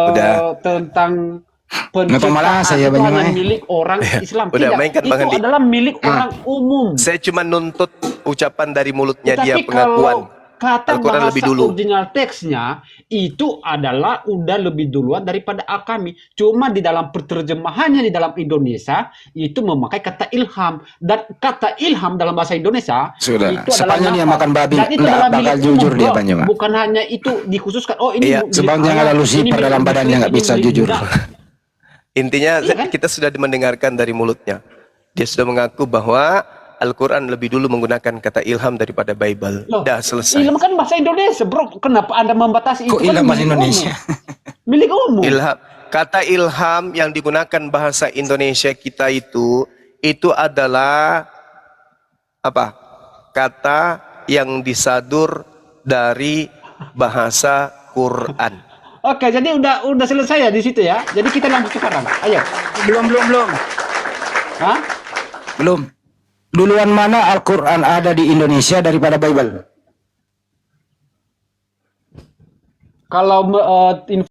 Udah. tentang Ngapa malah penciptaan saya itu hanya Banyuwangi? milik orang Islam. Udah, Tidak, mainkan Bang itu Andi. adalah milik orang umum. Saya cuma nuntut ucapan dari mulutnya dia, Tetapi pengakuan. kalau kata Al-Quran bahasa lebih dulu. original teksnya itu adalah udah lebih duluan daripada kami. Cuma di dalam penerjemahannya di dalam Indonesia itu memakai kata ilham, dan kata ilham dalam bahasa Indonesia Sudah, itu adalah sepanjang dia nafas. makan babi, Dan itu nggak adalah bakal milik jujur umum, dia, bro. Banyuwangi. Bukan hanya itu dikhususkan. Oh ini Iya, milik sepanjang Allah, ada ini Lucifer milik dalam badannya Muslim, nggak ini bisa milik jujur. Buddha. Intinya Iya kan? kita sudah mendengarkan dari mulutnya. Dia sudah mengaku bahwa Al-Quran lebih dulu menggunakan kata ilham daripada Bible. Loh, Dah selesai. ilham kan bahasa Indonesia, bro. Kenapa Anda membatasi Kok itu? Kan ilham bahasa milik Indonesia? umum. Milik umum. Ilham. Kata ilham yang digunakan bahasa Indonesia kita itu adalah apa? Kata yang disadur dari bahasa Quran. Oke, jadi udah selesai ya di situ ya. Jadi kita lanjut sekarang. Ayo. Belum. Hah? Belum. Duluan mana Al-Quran ada di Indonesia daripada Bible? Kalau